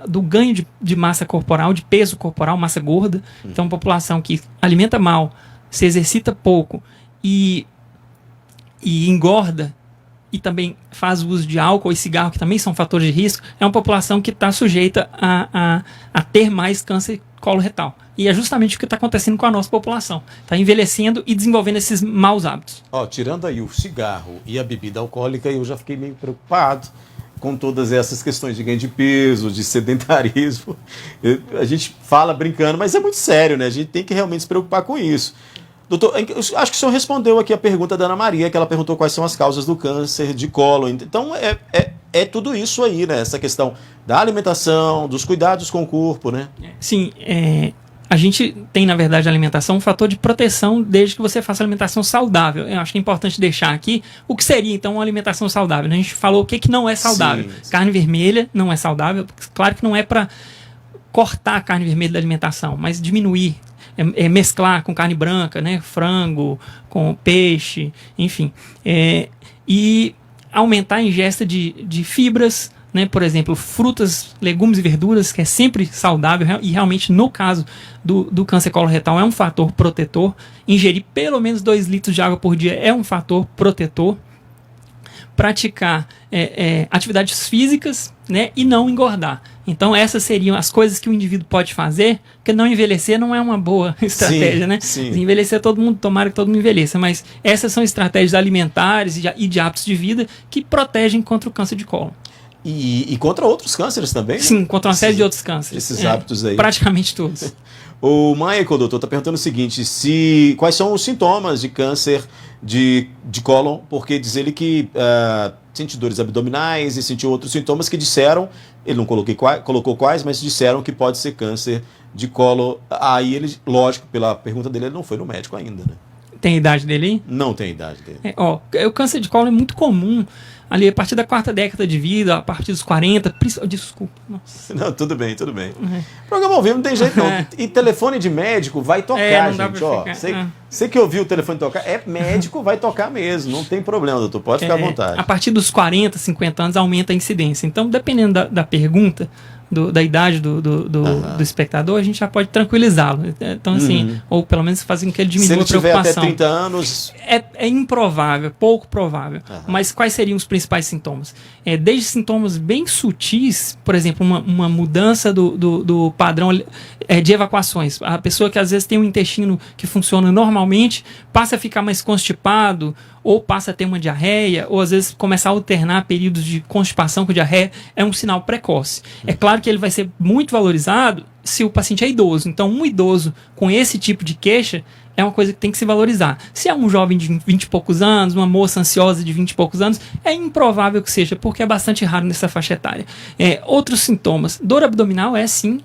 do ganho de massa corporal, de peso corporal, massa gorda. Então, uma população que alimenta mal, se exercita pouco e engorda, e também faz uso de álcool e cigarro, que também são fatores de risco, é uma população que está sujeita a ter mais câncer coloretal. E é justamente o que está acontecendo com a nossa população. Está envelhecendo e desenvolvendo esses maus hábitos. Tirando aí o cigarro e a bebida alcoólica, eu já fiquei meio preocupado com todas essas questões de ganho de peso, de sedentarismo. A gente fala brincando, mas é muito sério, né? A gente tem que realmente se preocupar com isso. Doutor, acho que o senhor respondeu aqui a pergunta da Ana Maria, que ela perguntou quais são as causas do câncer de cólon. Então, é tudo isso aí, né? Essa questão da alimentação, dos cuidados com o corpo, né? Sim, a gente tem, na verdade, a alimentação um fator de proteção desde que você faça alimentação saudável. Eu acho que é importante deixar aqui o que seria, então, uma alimentação saudável. A gente falou o que não é saudável. Sim. Carne vermelha não é saudável. Claro que não é para cortar a carne vermelha da alimentação, mas diminuir. Mesclar com carne branca, né, frango, com peixe, enfim. E aumentar a ingesta de fibras, né, por exemplo, frutas, legumes e verduras, que é sempre saudável, e realmente no caso do câncer coloretal é um fator protetor. Ingerir pelo menos 2 litros de água por dia é um fator protetor. Praticar atividades físicas, né, e não engordar. Então essas seriam as coisas que o indivíduo pode fazer, porque não envelhecer não é uma boa estratégia, né? Sim. Envelhecer todo mundo, tomara que todo mundo envelheça, mas essas são estratégias alimentares e de hábitos de vida que protegem contra o câncer de cólon. E contra outros cânceres também, né? Sim, contra uma série de outros cânceres. Esses hábitos aí. Praticamente todos. O Michael, doutor, está perguntando o seguinte, quais são os sintomas de câncer de cólon, porque diz ele que sente dores abdominais e sentiu outros sintomas que disseram, ele não colocou quais, mas disseram que pode ser câncer de cólon. Aí ele, lógico, pela pergunta dele, ele não foi no médico ainda, né? Tem a idade dele aí? Não tem a idade dele. O câncer de cólon é muito comum ali a partir da 4ª década de vida, a partir dos 40, desculpa. Nossa. Não, tudo bem. Programa ao vivo não tem jeito não. E telefone de médico vai tocar, gente. Você que ouviu o telefone tocar, médico vai tocar mesmo, não tem problema, doutor, pode ficar à vontade. A partir dos 40, 50 anos aumenta a incidência. Então, dependendo da pergunta, da idade do espectador, a gente já pode tranquilizá-lo. Então, assim, ou pelo menos fazer com que ele diminua a preocupação. Se ele tiver até 30 anos... É improvável, pouco provável. Mas quais seriam os principais sintomas? Desde sintomas bem sutis, por exemplo, uma mudança do padrão de evacuações. A pessoa que às vezes tem um intestino que funciona normalmente, passa a ficar mais constipado, ou passa a ter uma diarreia, ou às vezes começa a alternar períodos de constipação com diarreia, é um sinal precoce. É claro que ele vai ser muito valorizado se o paciente é idoso. Então, um idoso com esse tipo de queixa é uma coisa que tem que se valorizar. Se é um jovem de 20 e poucos anos, uma moça ansiosa de 20 e poucos anos, é improvável que seja, porque é bastante raro nessa faixa etária. Outros sintomas. Dor abdominal é sim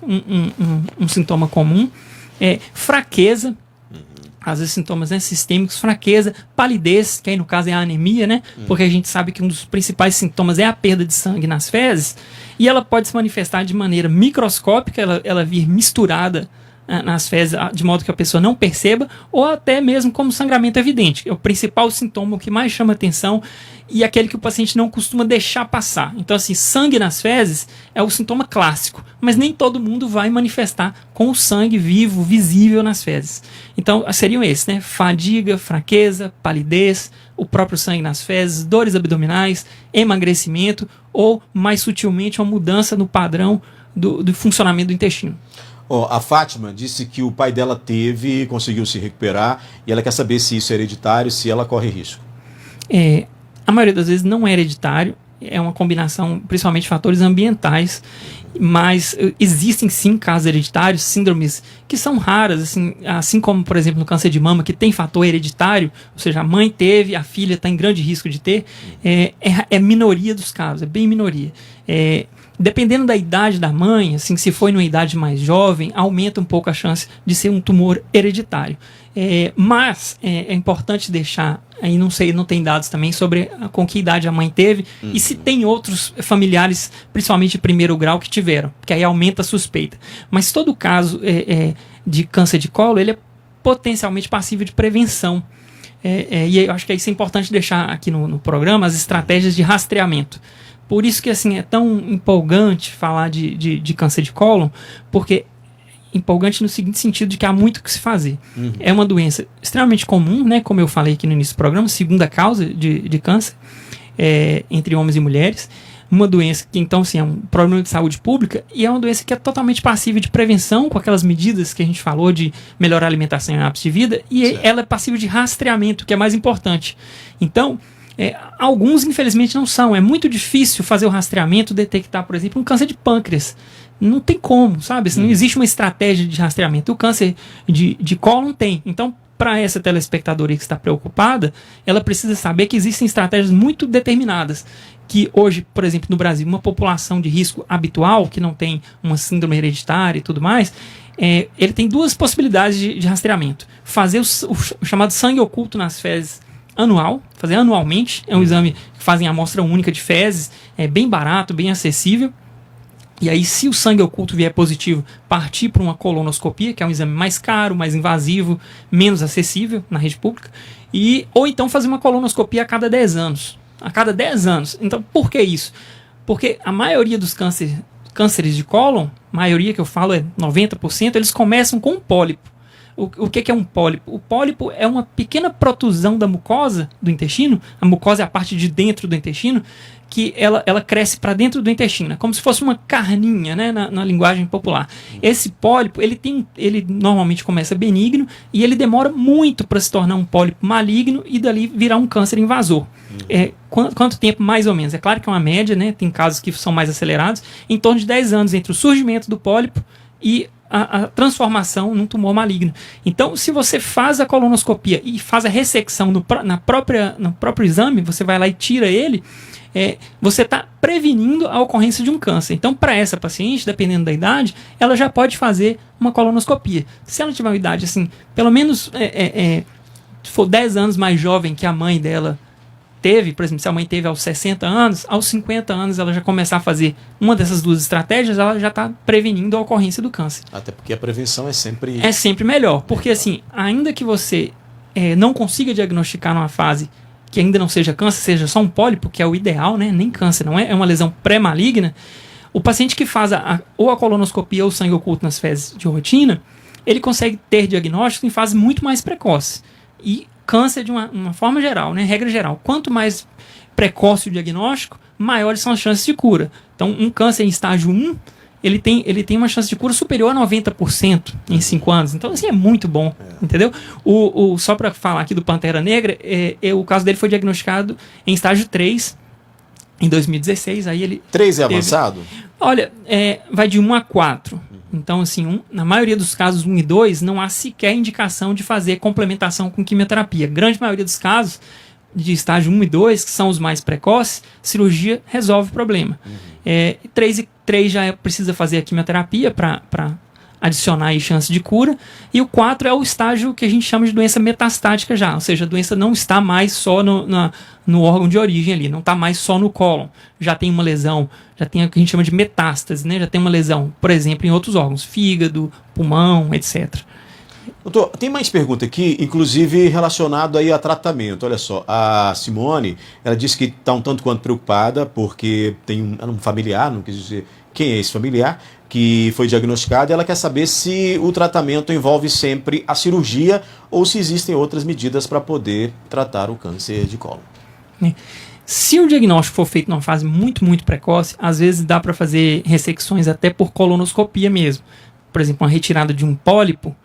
um sintoma comum. Fraqueza. Às vezes sintomas sistêmicos, fraqueza, palidez, que aí no caso é a anemia, né? Porque a gente sabe que um dos principais sintomas é a perda de sangue nas fezes, e ela pode se manifestar de maneira microscópica, ela vir misturada nas fezes, de modo que a pessoa não perceba, ou até mesmo como sangramento evidente. É o principal sintoma, o que mais chama atenção, e aquele que o paciente não costuma deixar passar. Então, assim, sangue nas fezes é o sintoma clássico, mas nem todo mundo vai manifestar com o sangue vivo, visível nas fezes. Então, seriam esses, né? Fadiga, fraqueza, palidez, o próprio sangue nas fezes, dores abdominais, emagrecimento, ou, mais sutilmente, uma mudança no padrão do funcionamento do intestino. A Fátima disse que o pai dela conseguiu se recuperar, e ela quer saber se isso é hereditário, se ela corre risco. A maioria das vezes não é hereditário, é uma combinação, principalmente de fatores ambientais, mas existem sim casos hereditários, síndromes que são raras, assim como, por exemplo, no câncer de mama, que tem fator hereditário, ou seja, a mãe teve, a filha está em grande risco de ter, é minoria dos casos, é bem minoria. Dependendo da idade da mãe, assim, se foi numa idade mais jovem, aumenta um pouco a chance de ser um tumor hereditário. Mas é importante deixar, aí não tem dados também sobre com que idade a mãe teve e se tem outros familiares, principalmente de primeiro grau, que tiveram, porque aí aumenta a suspeita. Mas todo caso de câncer de colo, ele é potencialmente passível de prevenção. E eu acho que isso é importante deixar aqui no programa, as estratégias de rastreamento. Por isso que assim, é tão empolgante falar de câncer de cólon, porque empolgante no seguinte sentido de que há muito o que se fazer. É uma doença extremamente comum, né, como eu falei aqui no início do programa, segunda causa de câncer entre homens e mulheres. Uma doença que, então, assim, é um problema de saúde pública e é uma doença que é totalmente passível de prevenção, com aquelas medidas que a gente falou de melhorar a alimentação e hábitos de vida, e ela é passível de rastreamento, que é mais importante. Então, alguns, infelizmente, não são. É muito difícil fazer o rastreamento, detectar, por exemplo, um câncer de pâncreas. Não tem como, sabe? Assim, não existe uma estratégia de rastreamento. O câncer de cólon tem. Então, para essa telespectadora que está preocupada, ela precisa saber que existem estratégias muito determinadas. Que hoje, por exemplo, no Brasil, uma população de risco habitual, que não tem uma síndrome hereditária e tudo mais, ele tem duas possibilidades de rastreamento. Fazer o chamado sangue oculto nas fezes fazer anualmente. É um exame que fazem amostra única de fezes, é bem barato, bem acessível. E aí, se o sangue oculto vier positivo, partir para uma colonoscopia, que é um exame mais caro, mais invasivo, menos acessível na rede pública, ou então fazer uma colonoscopia a cada 10 anos. A cada 10 anos. Então, por que isso? Porque a maioria dos cânceres de cólon, maioria que eu falo é 90%, eles começam com um pólipo. O que é um pólipo? O pólipo é uma pequena protusão da mucosa do intestino. A mucosa é a parte de dentro do intestino, que ela cresce para dentro do intestino, como se fosse uma carninha, né, na linguagem popular. Esse pólipo, ele normalmente começa benigno e ele demora muito para se tornar um pólipo maligno e dali virar um câncer invasor. Quanto tempo, mais ou menos? É claro que é uma média, né? Tem casos que são mais acelerados, em torno de 10 anos entre o surgimento do pólipo e a transformação num tumor maligno. Então, se você faz a colonoscopia e faz a ressecção no próprio exame, você vai lá e tira ele, você está prevenindo a ocorrência de um câncer. Então, para essa paciente, dependendo da idade, ela já pode fazer uma colonoscopia. Se ela tiver uma idade, assim, pelo menos se for 10 anos mais jovem que a mãe dela teve, por exemplo, se a mãe teve aos 60 anos, aos 50 anos ela já começar a fazer uma dessas duas estratégias, ela já está prevenindo a ocorrência do câncer. Até porque a prevenção é sempre... É sempre melhor, porque assim, ainda que você não consiga diagnosticar numa fase que ainda não seja câncer, seja só um pólipo, que é o ideal, né? Nem câncer, não é uma lesão pré-maligna, o paciente que faz ou a colonoscopia ou o sangue oculto nas fezes de rotina, ele consegue ter diagnóstico em fase muito mais precoce. E câncer de uma forma geral, né? Regra geral. Quanto mais precoce o diagnóstico, maiores são as chances de cura. Então, um câncer em estágio 1, ele tem uma chance de cura superior a 90% em 5 anos. Então, assim, é muito bom, entendeu? Só para falar aqui do Pantera Negra, o caso dele foi diagnosticado em estágio 3, em 2016. Aí ele 3 é avançado? Olha, vai de 1 a 4. Então, assim, na maioria dos casos 1 e 2, não há sequer indicação de fazer complementação com quimioterapia. Grande maioria dos casos de estágio 1 e 2, que são os mais precoces, cirurgia resolve o problema. 3 já precisa fazer a quimioterapia para adicionar aí chance de cura. E o 4 é o estágio que a gente chama de doença metastática já, ou seja, a doença não está mais só no órgão de origem ali, não está mais só no cólon. Já tem uma lesão, já tem o que a gente chama de metástase, né? Já tem uma lesão, por exemplo, em outros órgãos, fígado, pulmão, etc. Doutor, tem mais pergunta aqui, inclusive relacionado aí a tratamento. Olha só, a Simone, ela disse que está um tanto quanto preocupada porque tem um familiar, não quis dizer quem é esse familiar, que foi diagnosticado, e ela quer saber se o tratamento envolve sempre a cirurgia ou se existem outras medidas para poder tratar o câncer de cólon. Se o diagnóstico for feito numa fase muito, muito precoce, às vezes dá para fazer ressecções até por colonoscopia mesmo. Por exemplo, uma retirada de um pólipo,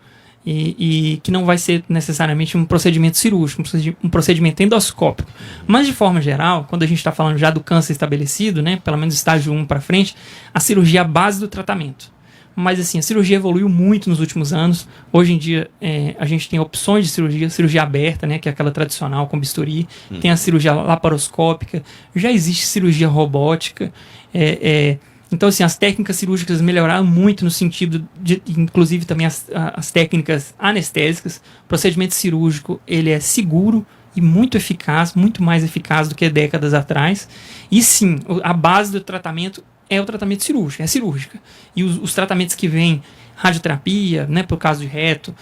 e que não vai ser necessariamente um procedimento cirúrgico, um procedimento endoscópico. Mas, de forma geral, quando a gente está falando já do câncer estabelecido, né, pelo menos estágio 1 para frente, a cirurgia é a base do tratamento. Mas, assim, a cirurgia evoluiu muito nos últimos anos. Hoje em dia, a gente tem opções de cirurgia aberta, né, que é aquela tradicional com bisturi. Tem a cirurgia laparoscópica, já existe cirurgia robótica. Então, assim, as técnicas cirúrgicas melhoraram muito no sentido de, inclusive, também as técnicas anestésicas. O procedimento cirúrgico, ele é seguro e muito eficaz, muito mais eficaz do que décadas atrás. E, sim, a base do tratamento é o tratamento cirúrgico, é cirúrgica. E os tratamentos que vêm, radioterapia, né, por caso de reto,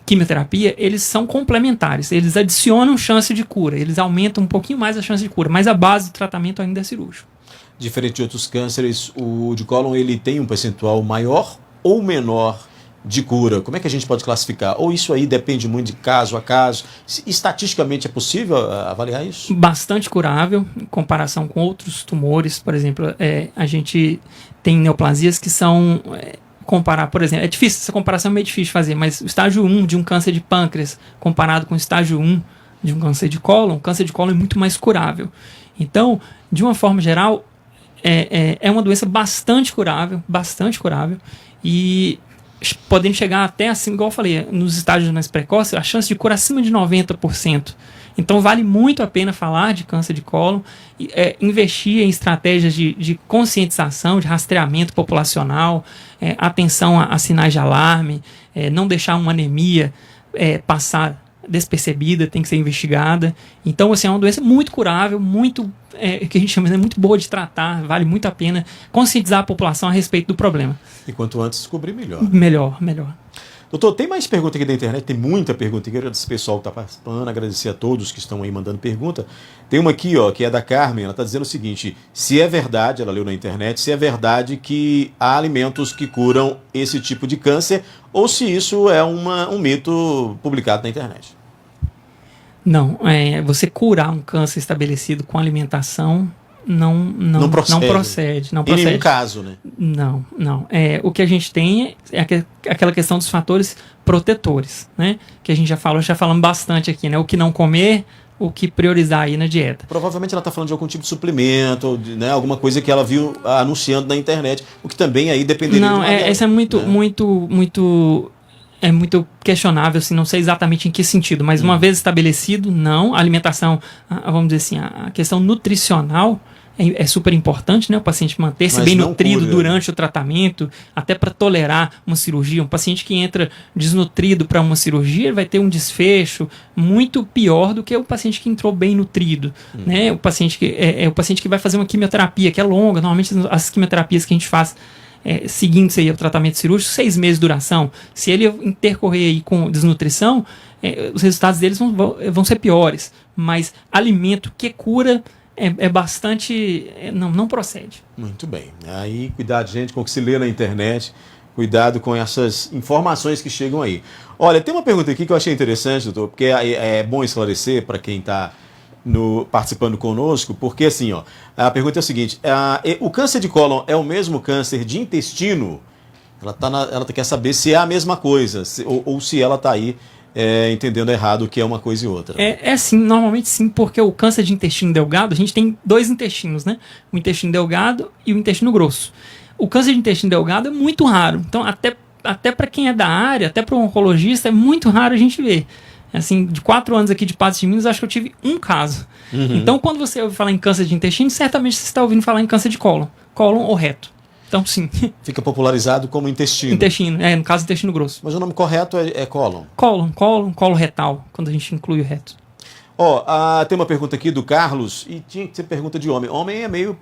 quimioterapia, eles são complementares. Eles adicionam chance de cura, eles aumentam um pouquinho mais a chance de cura, mas a base do tratamento ainda é cirúrgico. Diferente de outros cânceres, o de cólon ele tem um percentual maior ou menor de cura? Como é que a gente pode classificar? Ou isso aí depende muito de caso a caso? Estatisticamente é possível avaliar isso? Bastante curável em comparação com outros tumores. Por exemplo, a gente tem neoplasias que são... comparar, por exemplo, é difícil, essa comparação é meio difícil de fazer, mas o estágio 1 de um câncer de pâncreas comparado com o estágio 1 de um câncer de cólon é muito mais curável. Então, de uma forma geral, é uma doença bastante curável, e podendo chegar até assim, igual eu falei, nos estágios mais precoces, a chance de cura acima de 90%. Então vale muito a pena falar de câncer de cólon, investir em estratégias de conscientização, de rastreamento populacional, atenção a sinais de alarme, não deixar uma anemia passar despercebida, tem que ser investigada. Então, assim, é uma doença muito curável, que a gente chama de muito boa de tratar, vale muito a pena conscientizar a população a respeito do problema. E quanto antes descobrir, melhor. Melhor. Doutor, tem mais pergunta aqui da internet, tem muita pergunta aqui, esse pessoal que está participando, agradecer a todos que estão aí mandando pergunta. Tem uma aqui, que é da Carmen, ela está dizendo o seguinte: se é verdade, ela leu na internet, se é verdade que há alimentos que curam esse tipo de câncer, ou se isso é um mito publicado na internet. Não, você curar um câncer estabelecido com alimentação não procede. Em nenhum caso, né? Não. O que a gente tem é aquela questão dos fatores protetores, né? Que a gente já falamos bastante aqui, né? O que não comer, o que priorizar aí na dieta. Provavelmente ela está falando de algum tipo de suplemento, né, alguma coisa que ela viu anunciando na internet, o que também aí dependeria de uma dieta, essa é muito, né? É muito questionável, assim, não sei exatamente em que sentido, mas uma vez estabelecido, não. A alimentação, vamos dizer assim, a questão nutricional é super importante, né? O paciente manter-se bem nutrido durante o tratamento, até para tolerar uma cirurgia. Um paciente que entra desnutrido para uma cirurgia vai ter um desfecho muito pior do que o paciente que entrou bem nutrido, né? O paciente que vai fazer uma quimioterapia que é longa. Normalmente as quimioterapias que a gente faz seguintes aí ao tratamento cirúrgico, 6 meses de duração. Se ele intercorrer aí com desnutrição, os resultados deles vão ser piores. Mas alimento que cura é bastante... não procede. Muito bem. Aí, cuidado, gente, com o que se lê na internet. Cuidado com essas informações que chegam aí. Olha, tem uma pergunta aqui que eu achei interessante, doutor, porque é bom esclarecer para quem está participando conosco, porque assim, ó, a pergunta é o seguinte: o câncer de cólon é o mesmo câncer de intestino? Ela quer saber se é a mesma coisa, ou se ela está aí entendendo errado o que é uma coisa e outra. Sim, normalmente sim, porque o câncer de intestino delgado, a gente tem 2 intestinos, né? O intestino delgado e o intestino grosso. O câncer de intestino delgado é muito raro, então até para quem é da área, até para um oncologista, é muito raro a gente ver. Assim, de 4 anos aqui de Patos de Minas, acho que eu tive um caso. Então, quando você ouve falar em câncer de intestino, certamente você está ouvindo falar em câncer de cólon ou reto. Então, sim. Fica popularizado como intestino. Intestino, no caso, intestino grosso. Mas o nome correto é cólon. Colo retal, quando a gente inclui o reto. Tem uma pergunta aqui do Carlos, e tinha que ser pergunta de homem. Homem é meio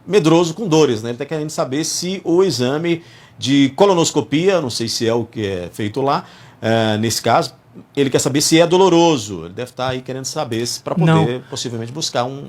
medroso com dores, né? Ele está querendo saber se o exame de colonoscopia, não sei se é o que é feito lá, nesse caso, ele quer saber se é doloroso. Ele deve estar aí querendo saber para poder possivelmente buscar um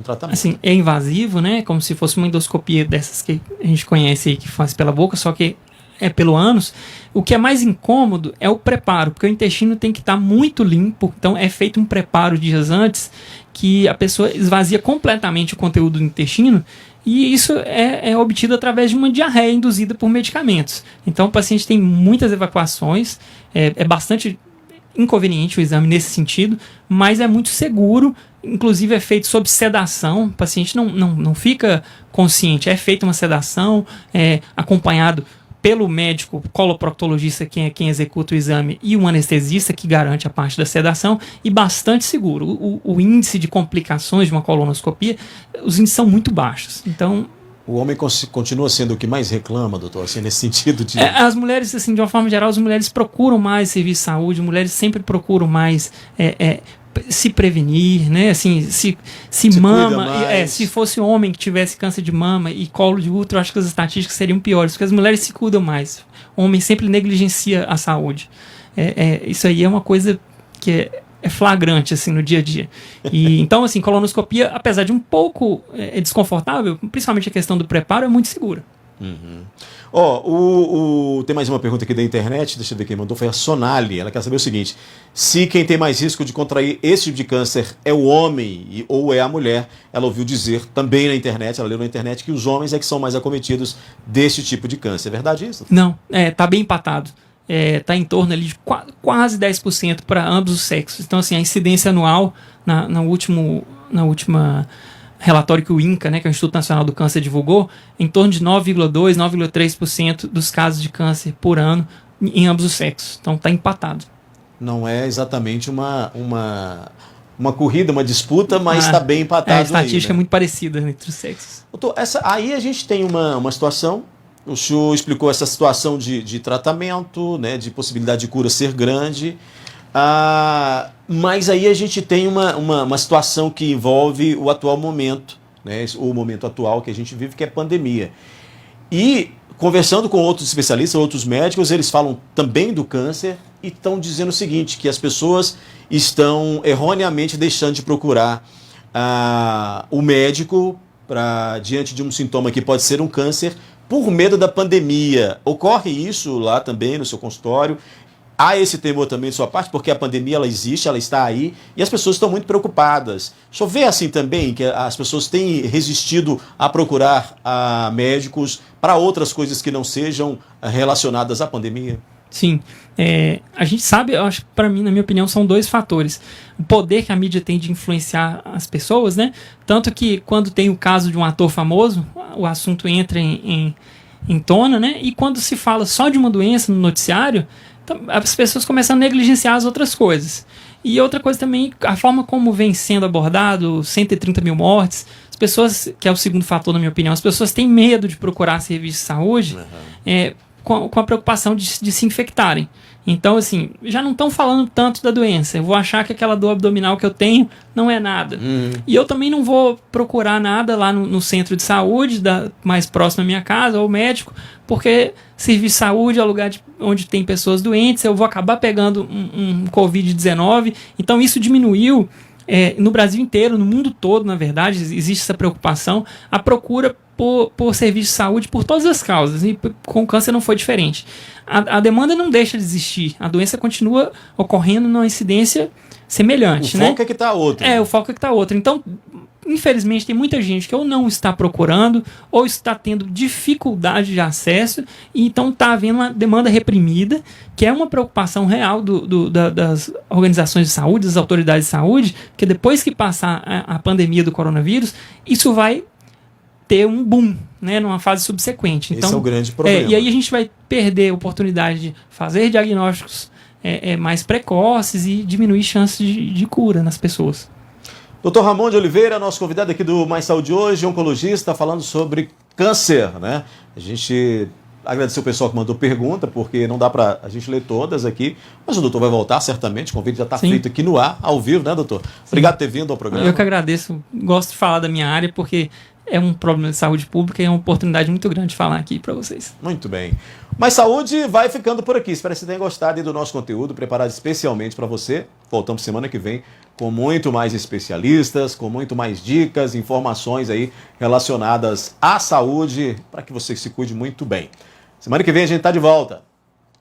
tratamento. Assim, é invasivo, né? Como se fosse uma endoscopia dessas que a gente conhece aí, que faz pela boca, só que é pelo ânus. O que é mais incômodo é o preparo, porque o intestino tem que estar muito limpo. Então é feito um preparo dias antes, que a pessoa esvazia completamente o conteúdo do intestino, e isso é obtido através de uma diarreia induzida por medicamentos. Então o paciente tem muitas evacuações, é bastante inconveniente o exame nesse sentido, mas é muito seguro, inclusive é feito sob sedação, o paciente não fica consciente, é feita uma sedação, acompanhado pelo médico coloproctologista, quem executa o exame, e um anestesista que garante a parte da sedação, e bastante seguro. O índice de complicações de uma colonoscopia, os índices são muito baixos. Então, o homem continua sendo o que mais reclama, doutor, assim, nesse sentido de... As mulheres, assim, de uma forma geral, as mulheres procuram mais serviço de saúde, mulheres sempre procuram mais se prevenir, né? Assim, se mama, se fosse homem que tivesse câncer de mama e colo de útero, acho que as estatísticas seriam piores, porque as mulheres se cuidam mais. O homem sempre negligencia a saúde. Isso aí é uma coisa que é flagrante, assim, no dia a dia. E, então, assim, colonoscopia, apesar de um pouco desconfortável, principalmente a questão do preparo, é muito segura. Tem mais uma pergunta aqui da internet, deixa eu ver quem mandou, foi a Sonali. Ela quer saber o seguinte: se quem tem mais risco de contrair esse tipo de câncer é o homem ou é a mulher. Ela ouviu dizer também na internet, ela leu na internet, que os homens é que são mais acometidos desse tipo de câncer. É verdade isso? Não, tá bem empatado. Está em torno ali de quase 10% para ambos os sexos. Então, assim, a incidência anual na última relatório que o INCA, né, que é o Instituto Nacional do Câncer, divulgou, em torno de 9,2%, 9,3% dos casos de câncer por ano em ambos os sexos. Então, está empatado. Não é exatamente uma corrida, uma disputa, mas está bem empatado. A estatística é muito parecida entre os sexos. Doutor, aí a gente tem uma situação. O senhor explicou essa situação de tratamento, né, de possibilidade de cura ser grande, mas aí a gente tem uma situação que envolve o atual momento, né, o momento atual que a gente vive, que é pandemia. E conversando com outros especialistas, outros médicos, eles falam também do câncer e estão dizendo o seguinte, que as pessoas estão erroneamente deixando de procurar o médico diante de um sintoma que pode ser um câncer, por medo da pandemia. Ocorre isso lá também no seu consultório? Há esse temor também de sua parte, porque a pandemia ela existe, ela está aí, e as pessoas estão muito preocupadas. O senhor vê assim também, que as pessoas têm resistido a procurar médicos para outras coisas que não sejam relacionadas à pandemia? Sim. A gente sabe, eu acho que para mim, na minha opinião, são 2 fatores. O poder que a mídia tem de influenciar as pessoas, né? Tanto que quando tem o caso de um ator famoso, o assunto entra em tona, né? E quando se fala só de uma doença no noticiário, as pessoas começam a negligenciar as outras coisas. E outra coisa também, a forma como vem sendo abordado, 130 mil mortes, as pessoas, que é o segundo fator na minha opinião, as pessoas têm medo de procurar serviço de saúde com a preocupação de se infectarem. Então, assim, já não estão falando tanto da doença. Eu vou achar que aquela dor abdominal que eu tenho não é nada. E eu também não vou procurar nada lá no centro de saúde, mais próximo da minha casa, ou médico, porque serviço de saúde é o lugar onde tem pessoas doentes, eu vou acabar pegando um Covid-19. Então, isso diminuiu no Brasil inteiro, no mundo todo, na verdade, existe essa preocupação. A procura por serviço de saúde por todas as causas, e com o câncer não foi diferente. A demanda não deixa de existir, a doença continua ocorrendo numa incidência semelhante. O foco é que está outro. O foco é que está outro. Então, infelizmente, tem muita gente que ou não está procurando, ou está tendo dificuldade de acesso, e então está havendo uma demanda reprimida, que é uma preocupação real das organizações de saúde, das autoridades de saúde, que depois que passar a pandemia do coronavírus, isso vai ter um boom, né, numa fase subsequente. Então, esse é o grande problema. E aí a gente vai perder a oportunidade de fazer diagnósticos mais precoces e diminuir chances de cura nas pessoas. Dr. Ramon de Oliveira, nosso convidado aqui do Mais Saúde hoje, oncologista, falando sobre câncer, né? A gente agradeceu o pessoal que mandou pergunta, porque não dá para a gente ler todas aqui, mas o doutor vai voltar certamente, o convite já está feito aqui no ar, ao vivo, né, doutor? Obrigado por ter vindo ao programa. Eu que agradeço, gosto de falar da minha área, porque é um problema de saúde pública e é uma oportunidade muito grande de falar aqui para vocês. Muito bem. Mais Saúde vai ficando por aqui. Espero que você tenha gostado do nosso conteúdo, preparado especialmente para você. Voltamos semana que vem com muito mais especialistas, com muito mais dicas, informações aí relacionadas à saúde, para que você se cuide muito bem. Semana que vem a gente está de volta.